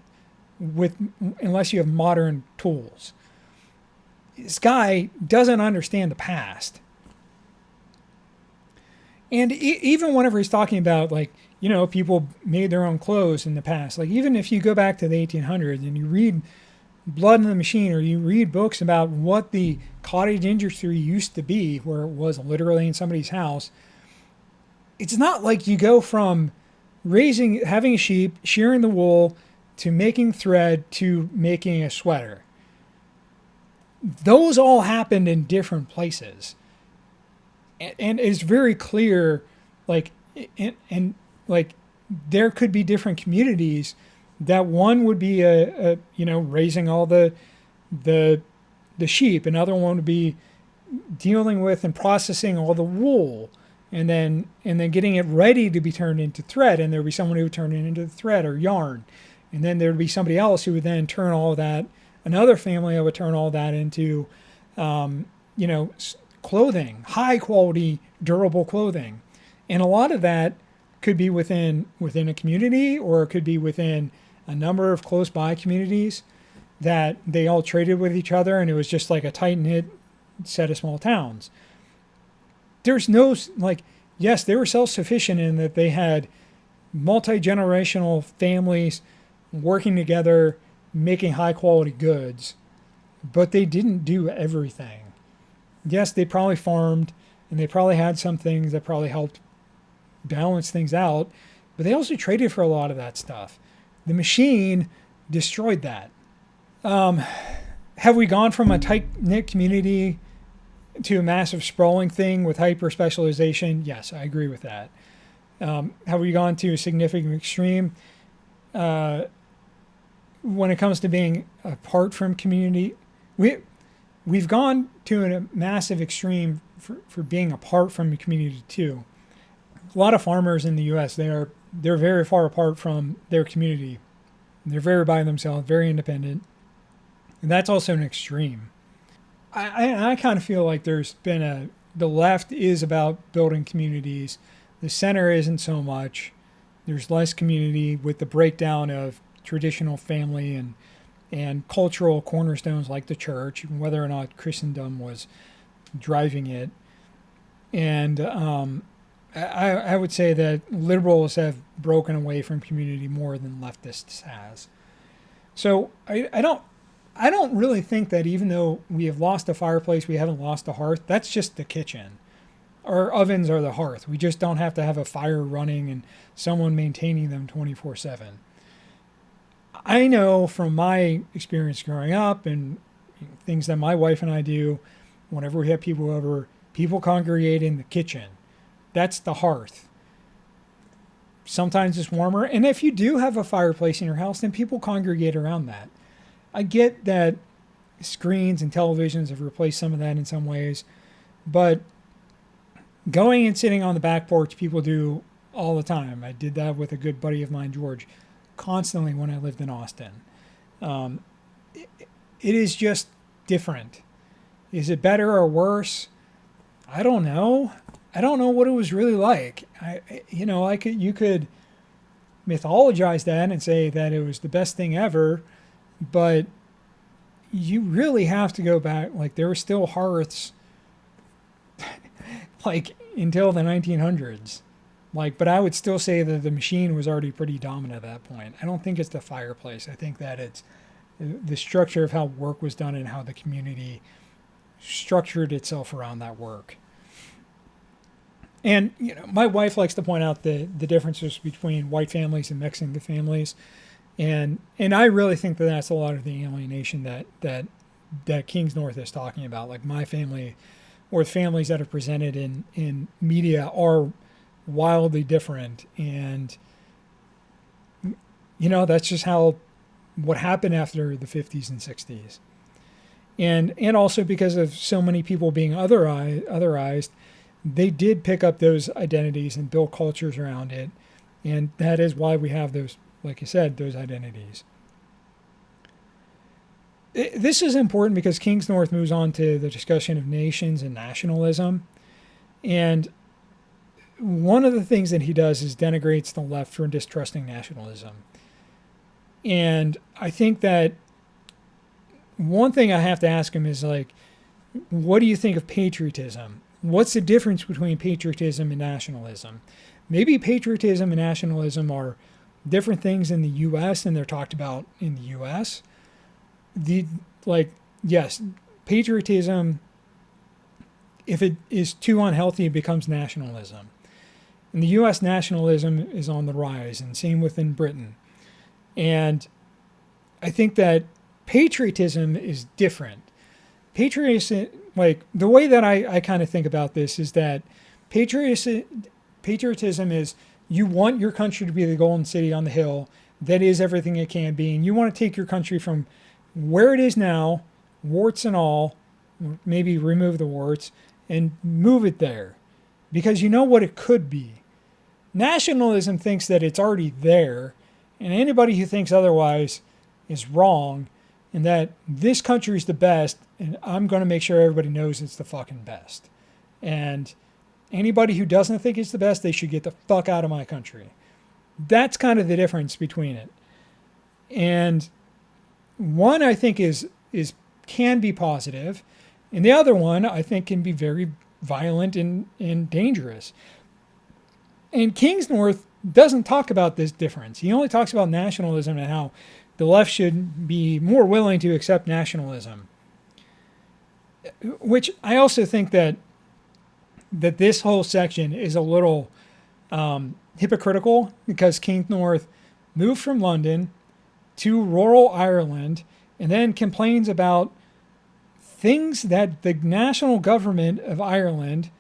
unless you have modern tools. This guy doesn't understand the past. And even whenever he's talking about, people made their own clothes in the past, even if you go back to the 1800s and you read Blood in the Machine, or you read books about what the cottage industry used to be, where it was literally in somebody's house, it's not like you go from having a sheep, shearing the wool, to making thread, to making a sweater. Those all happened in different places. And it's very clear, there could be different communities that one would be raising all the sheep, another one would be dealing with and processing all the wool, and then getting it ready to be turned into thread, and there would be someone who would turn it into thread or yarn, and then there would be somebody else who would then turn all that, another family that would turn all that into clothing, high quality, durable clothing. And a lot of that could be within a community, or it could be within a number of close by communities that they all traded with each other, and it was just like a tight-knit set of small towns. There's no, yes, they were self-sufficient in that they had multi-generational families working together, making high-quality goods, but they didn't do everything. Yes, they probably farmed, and they probably had some things that probably helped balance things out, but they also traded for a lot of that stuff. The machine destroyed that. Have we gone from a tight-knit community to a massive sprawling thing with hyper-specialization? Yes, I agree with that. Have we gone to a significant extreme? When it comes to being apart from community, we've gone to a massive extreme for being apart from the community too. A lot of farmers in the U.S., they're very far apart from their community. They're very by themselves, very independent. And that's also an extreme. I kind of feel like there's been the left is about building communities. The center isn't so much. There's less community with the breakdown of traditional family and cultural cornerstones like the church, whether or not Christendom was driving it. And I would say that liberals have broken away from community more than leftists has. So I don't really think that even though we have lost a fireplace, we haven't lost a hearth. That's just the kitchen. Our ovens are the hearth. We just don't have to have a fire running and someone maintaining them 24/7. I know from my experience growing up and things that my wife and I do, whenever we have people over, people congregate in the kitchen. That's the hearth. Sometimes it's warmer. And if you do have a fireplace in your house, then people congregate around that. I get that screens and televisions have replaced some of that in some ways, but going and sitting on the back porch, people do all the time. I did that with a good buddy of mine, George, constantly when I lived in Austin. It is just different. Is it better or worse? I don't know. I don't know what it was really like. You could mythologize that and say that it was the best thing ever, but you really have to go back. Like, there were still hearths like until the 1900s. But I would still say that the machine was already pretty dominant at that point. I don't think it's the fireplace. I think that it's the structure of how work was done and how the community structured itself around that work. And my wife likes to point out the differences between white families and Mexican families, and I really think that that's a lot of the alienation that Kings North is talking about. Like, my family, or families that are presented in media, are wildly different, and that's just what happened after the 50s and 60s, and also because of so many people being otherized. They did pick up those identities and build cultures around it. And that is why we have those, like you said, those identities. This is important because Kings North moves on to the discussion of nations and nationalism. And one of the things that he does is denigrates the left for distrusting nationalism. And I think that one thing I have to ask him is, what do you think of patriotism? What's the difference between patriotism and nationalism? Maybe patriotism and nationalism are different things in the U.S. than they're talked about in the U.S. Yes, patriotism, if it is too unhealthy, it becomes nationalism. In the U.S., nationalism is on the rise, and same within Britain. And I think that patriotism is different. Patriotism, the way that I kind of think about this is that patriotism is, you want your country to be the golden city on the hill that is everything it can be, and you want to take your country from where it is now, warts and all, maybe remove the warts, and move it there, because you know what it could be. Nationalism thinks that it's already there, and anybody who thinks otherwise is wrong, and that this country is the best, and I'm going to make sure everybody knows it's the fucking best. And anybody who doesn't think it's the best, they should get the fuck out of my country. That's kind of the difference between it. And one I think is can be positive, and the other one I think can be very violent and dangerous. And Kingsnorth doesn't talk about this difference. He only talks about nationalism and how the left should be more willing to accept nationalism. Which I also think that this whole section is a little hypocritical, because Kingsnorth moved from London to rural Ireland and then complains about things that the national government of Ireland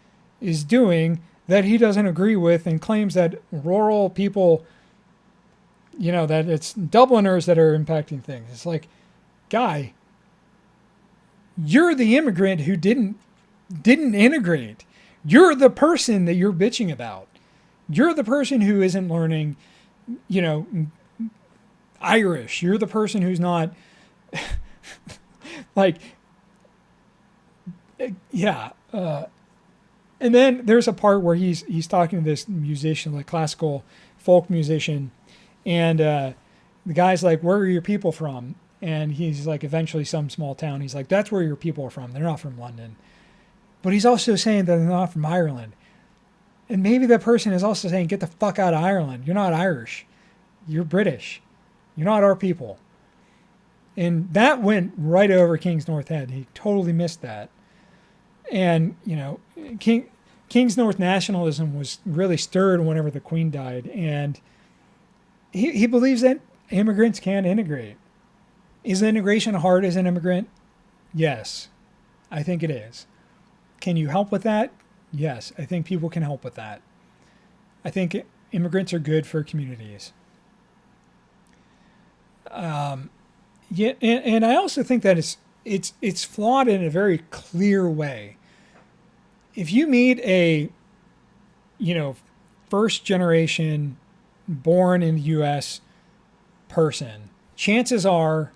is doing that he doesn't agree with, and claims that rural people, that it's Dubliners that are impacting things. It's like, guy, you're the immigrant who didn't integrate. You're the person that you're bitching about. You're the person who isn't learning, Irish. You're the person who's not and then there's a part where he's talking to this musician, like classical folk musician, and the guy's like, "Where are your people from?" And he's like, eventually some small town. He's like, "That's where your people are from. They're not from London." But he's also saying that they're not from Ireland. And maybe that person is also saying, "Get the fuck out of Ireland. You're not Irish. You're British. You're not our people." And that went right over Kingsnorth's head. He totally missed that. And, Kingsnorth nationalism was really stirred whenever the Queen died. And he believes that immigrants can integrate. Is integration hard as an immigrant? Yes, I think it is. Can you help with that? Yes, I think people can help with that. I think immigrants are good for communities. And I also think that it's flawed in a very clear way. If you meet a, first generation born in the U.S. person, chances are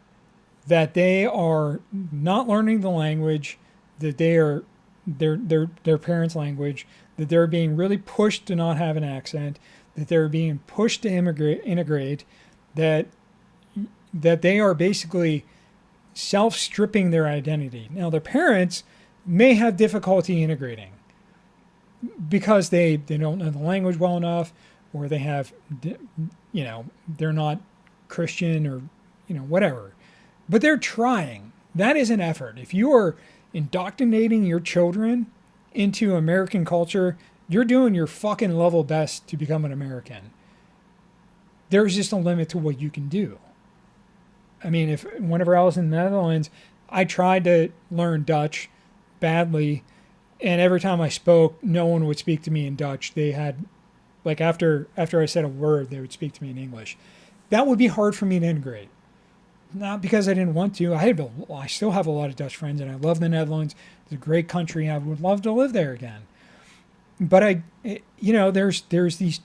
that they are not learning the language, that they are their parents' language, that they're being really pushed to not have an accent, that they're being pushed to integrate, that they are basically self-stripping their identity. Now, their parents may have difficulty integrating because they don't know the language well enough, or they have, they're not Christian, or, whatever. But they're trying. That is an effort. If you are indoctrinating your children into American culture, you're doing your fucking level best to become an American. There's just a limit to what you can do. I mean, whenever I was in the Netherlands, I tried to learn Dutch badly, and every time I spoke, no one would speak to me in Dutch. They had, after I said a word, they would speak to me in English. That would be hard for me to integrate. Not because I didn't want to. I still have a lot of Dutch friends, and I love the Netherlands. It's a great country. I would love to live there again. But there's these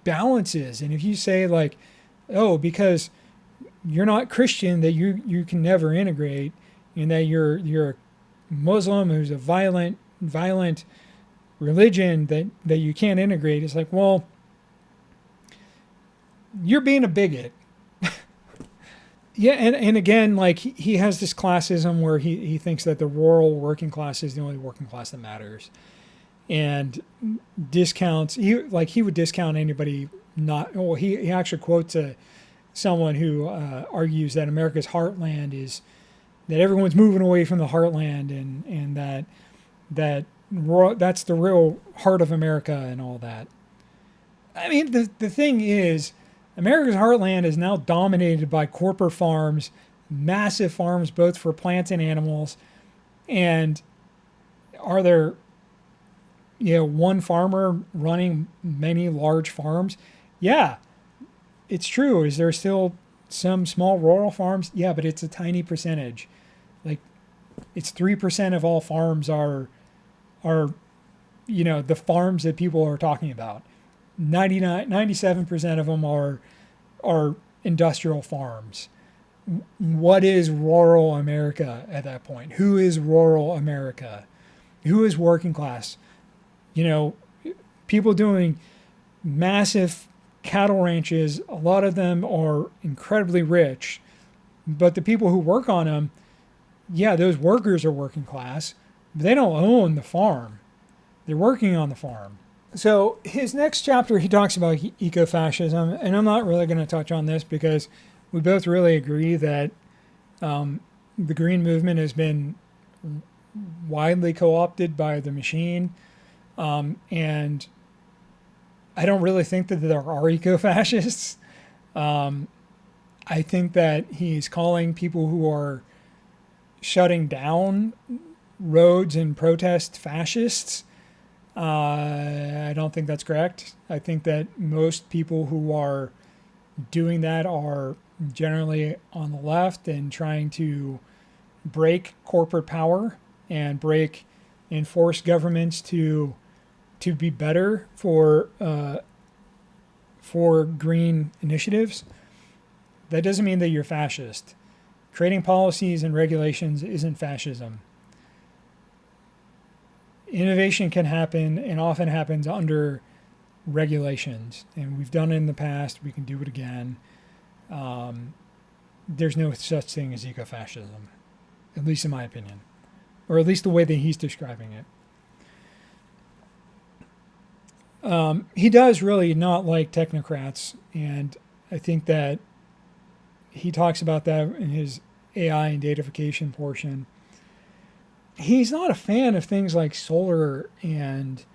balances, and if you say because you're not Christian, that you can never integrate, and that you're a Muslim who's a violent religion that you can't integrate, it's like, well, you're being a bigot. Yeah, and again, he has this classism where he thinks that the rural working class is the only working class that matters, and discounts. He would discount anybody not. Well, he actually quotes someone who argues that America's heartland is that everyone's moving away from the heartland, and that's the real heart of America and all that. I mean, the thing is, America's heartland is now dominated by corporate farms, massive farms, both for plants and animals. And are there, one farmer running many large farms? Yeah, it's true. Is there still some small rural farms? Yeah, but it's a tiny percentage. It's 3% of all farms are the farms that people are talking about. 97% of them are industrial farms. what is rural America at that point? Who is rural America? Who is working class? You know, people doing massive cattle ranches, a lot of them are incredibly rich, but the people who work on them, yeah, those workers are working class, but they don't own the farm. They're working on the farm. So his next chapter, he talks about eco-fascism, and I'm not really going to touch on this because we both really agree that the green movement has been widely co-opted by the machine, and I don't really think that there are eco-fascists. I think that he's calling people who are shutting down roads and protest fascists. I don't think that's correct. I think that most people who are doing that are generally on the left and trying to break corporate power and enforce governments to be better for green initiatives. That doesn't mean that you're fascist. Creating policies and regulations isn't fascism. Innovation can happen and often happens under regulations, and we've done it in the past. We can do it again. There's no such thing as eco-fascism, at least in my opinion, or at least the way that he's describing it. He does really not like technocrats, and I think that he talks about that in his AI and datafication portion. He's not a fan of things like solar and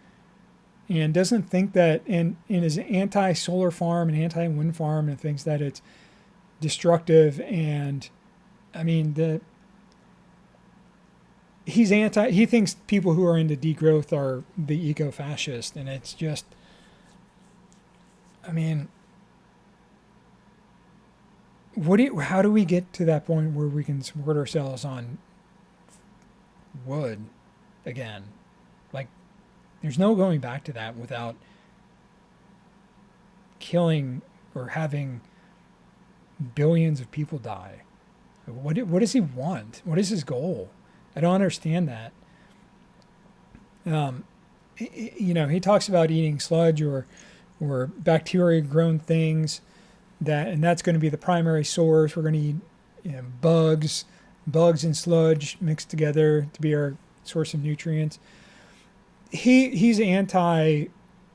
doesn't think that, and is anti-solar farm and anti-wind farm and thinks that it's destructive. And I mean, he thinks people who are into degrowth are the eco-fascist, and it's just, I mean, how do we get to that point where we can support ourselves on wood again? Like, there's no going back to that without killing or having billions of people die. What does he want? What is his goal? I don't understand that. He talks about eating sludge or bacteria grown things, and that's going to be the primary source. We're going to eat bugs and sludge mixed together to be our source of nutrients. He's anti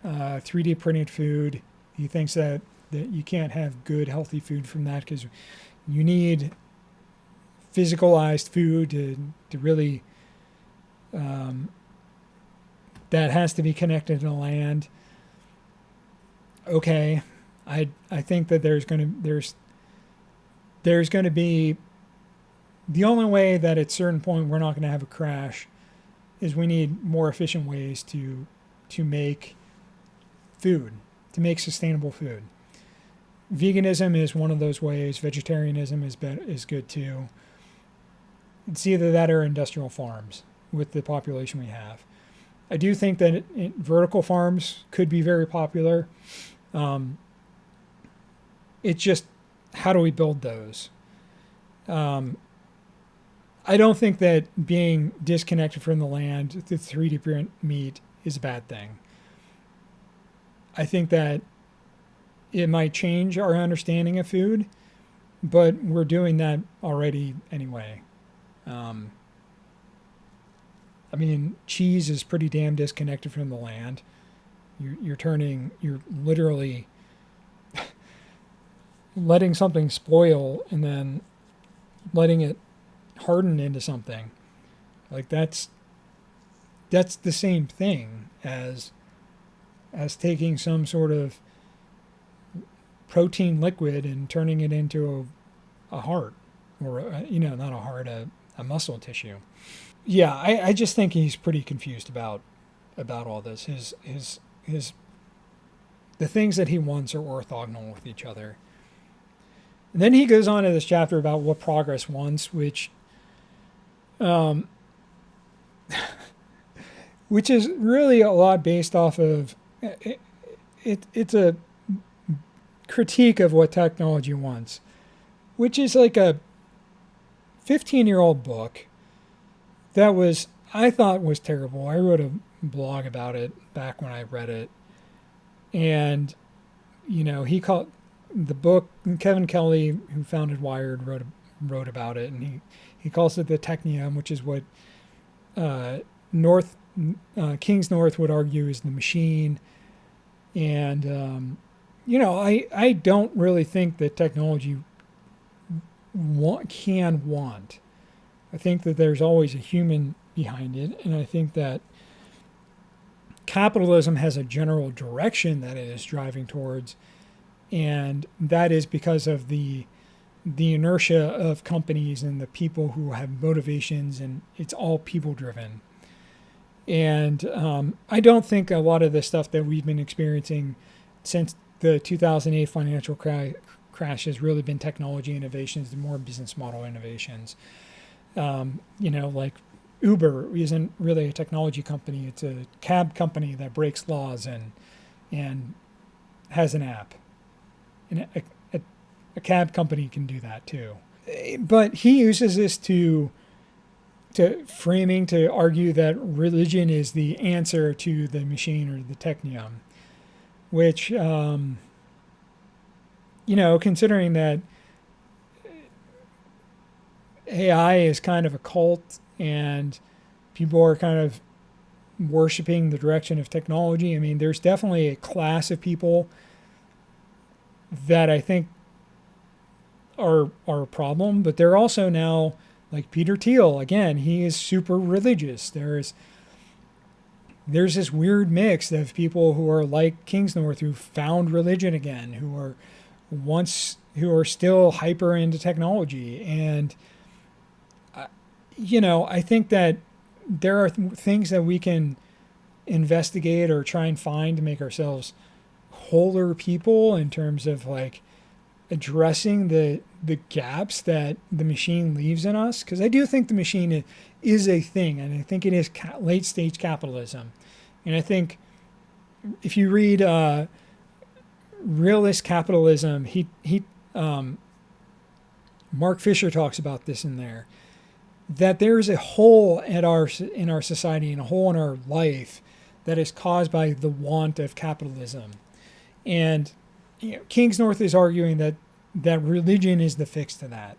3D printed food. He thinks that you can't have good, healthy food from that because you need physicalized food to really, that has to be connected to the land. Okay, I think that there's going to be, the only way that at a certain point we're not going to have a crash is we need more efficient ways to make food, to make sustainable food. Veganism is one of those ways. Vegetarianism is good too. It's either that or industrial farms with the population we have. I do think that vertical farms could be very popular. It's just, how do we build those? I don't think that being disconnected from the land through 3D print meat is a bad thing. I think that it might change our understanding of food, but we're doing that already anyway. I mean, cheese is pretty damn disconnected from the land. You're literally letting something spoil and then letting it harden into something. Like that's the same thing as taking some sort of protein liquid and turning it into a heart, or not a heart, a muscle tissue. Yeah, I just think he's pretty confused about all this. His the things that he wants are orthogonal with each other. And then he goes on to this chapter about what progress wants, which is really a lot based off of it's a critique of what technology wants. which is like a 15-year-old book that I thought was terrible. I wrote a blog about it back when I read it. And, he called the book, Kevin Kelly, who founded Wired, wrote about it. And he calls it the Technium, which is what King's North would argue is the machine. And, I don't really think that technology can want. I think that there's always a human behind it, and I think that capitalism has a general direction that it is driving towards, and that is because of the inertia of companies and the people who have motivations, and it's all people driven. And I don't think a lot of the stuff that we've been experiencing since the 2008 financial crash has really been technology innovations and more business model innovations. Like Uber isn't really a technology company. It's a cab company that breaks laws and has an app. And a cab company can do that too. But he uses this to argue that religion is the answer to the machine or the technium, which, considering that AI is kind of a cult and people are kind of worshiping the direction of technology. I mean, there's definitely a class of people that I think are a problem, but they're also now, like Peter Thiel, again, he is super religious. There's this weird mix of people who are like Kingsnorth, who found religion again, who are still hyper into technology. And, I think that there are things that we can investigate or try and find to make ourselves wholer people in terms of like addressing the gaps that the machine leaves in us. Because I do think the machine is a thing, and I think it is late stage capitalism. And I think if you read Realist Capitalism, Mark Fisher talks about this in there, that there is a hole in our society and a hole in our life that is caused by the want of capitalism. And Kingsnorth is arguing that religion is the fix to that.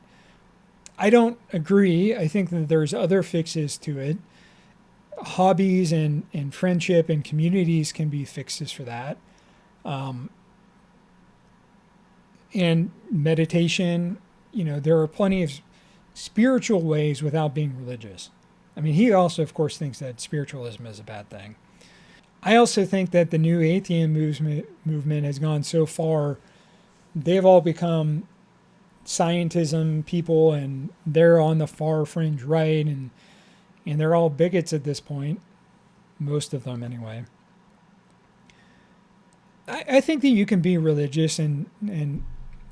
I don't agree. I think that there's other fixes to it. Hobbies and friendship and communities can be fixes for that. And meditation, there are plenty of spiritual ways without being religious. I mean, he also, of course, thinks that spiritualism is a bad thing. I also think that the new atheist movement has gone so far. They've all become scientism people, and they're on the far fringe right, and they're all bigots at this point, most of them anyway. I think that you can be religious and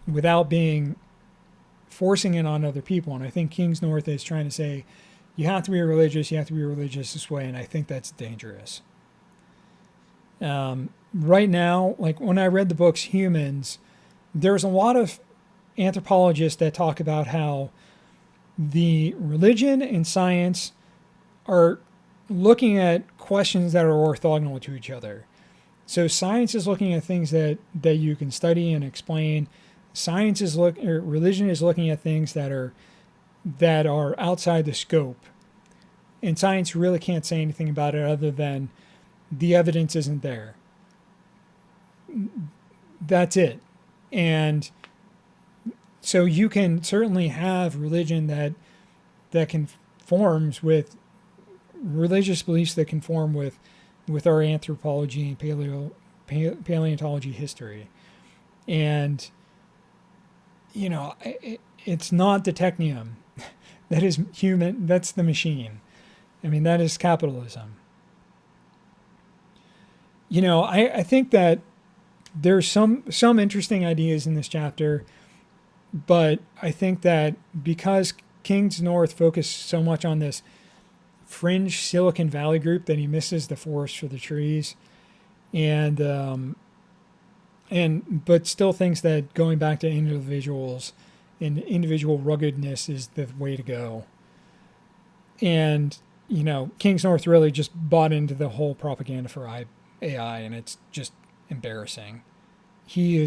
without being forcing it on other people, and I think Kingsnorth is trying to say you have to be religious this way, and I think that's dangerous. Right now, like when I read the books Humans, there's a lot of anthropologists that talk about how the religion and science are looking at questions that are orthogonal to each other. So science is looking at things that you can study and explain. Religion is looking at things that are outside the scope. And science really can't say anything about it other than the evidence isn't there. That's it. And so you can certainly have religion that conforms with religious beliefs that conform with our anthropology and paleontology history. And, it's not the technium. That is human. That's the machine. I mean, that is capitalism. I think that there's some interesting ideas in this chapter, but I think that because Kingsnorth focused so much on this fringe Silicon Valley group that he misses the forest for the trees, but still thinks that going back to individuals and individual ruggedness is the way to go. And, you know, Kings North really just bought into the whole propaganda for AI, and it's just embarrassing. He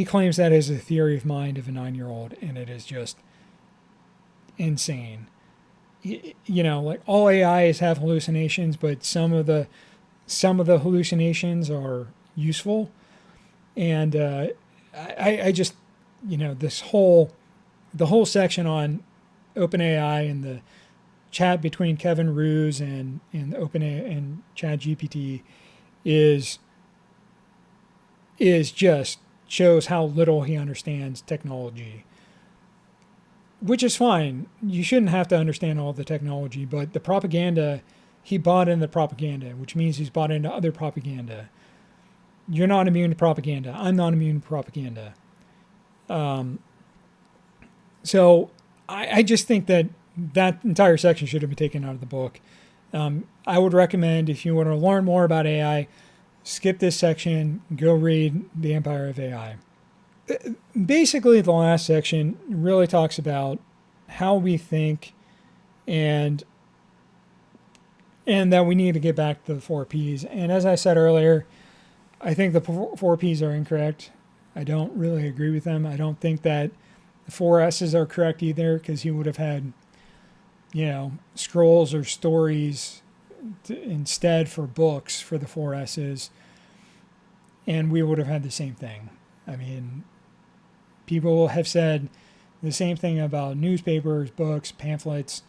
claims that as a theory of mind of a 9-year-old, and it is just insane. You know, like all AIs have hallucinations, but some of the hallucinations are useful. And I just, you know, the whole section on OpenAI and the chat between Kevin Roos and OpenAI and ChatGPT is just shows how little he understands technology, which is fine. You shouldn't have to understand all the technology, but the propaganda, he bought into propaganda, which means he's bought into other propaganda. You're not immune to propaganda. I'm not immune to propaganda. So I just think that entire section should have been taken out of the book. I would recommend, if you want to learn more about AI, skip this section, go read The Empire of AI. Basically, the last section really talks about how we think and that we need to get back to the 4 Ps. And as I said earlier, I think the 4 Ps are incorrect. I don't really agree with them. I don't think that the 4 S's are correct either, because he would have had, you know, scrolls or stories instead for books for the 4 S's, and we would have had the same thing. I mean, people have said the same thing about newspapers, books, pamphlets,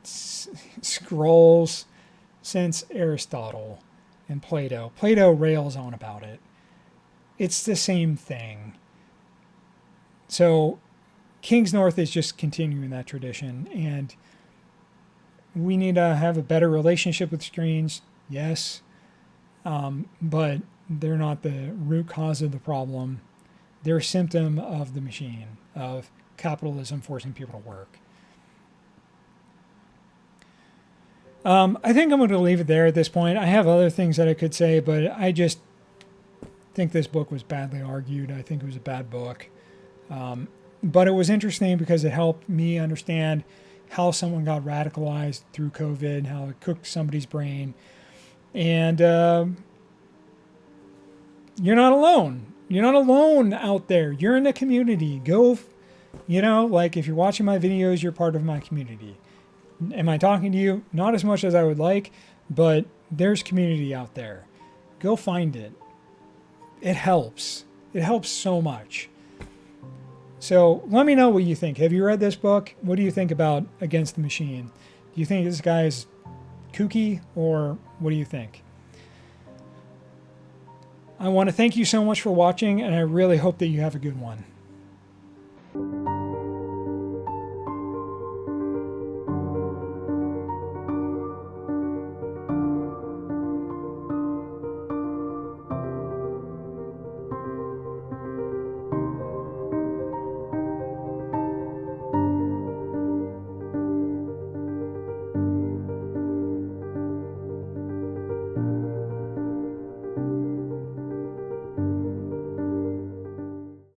scrolls since Aristotle and Plato. Plato rails on about it. It's the same thing. So Kings North is just continuing that tradition, and we need to have a better relationship with screens, yes, but they're not the root cause of the problem. They're a symptom of the machine, of capitalism forcing people to work. I think I'm going to leave it there at this point. I have other things that I could say, but I just think this book was badly argued. I think it was a bad book. But it was interesting because it helped me understand how someone got radicalized through COVID, how it cooked somebody's brain. And you're not alone. You're not alone out there. You're in the community. Go, you know, like if you're watching my videos, you're part of my community. Am I talking to you? Not as much as I would like, but there's community out there. Go find it. It helps. It helps so much. So let me know what you think. Have you read this book? What do you think about Against the Machine? Do you think this guy is kooky, or what do you think? I want to thank you so much for watching, and I really hope that you have a good one.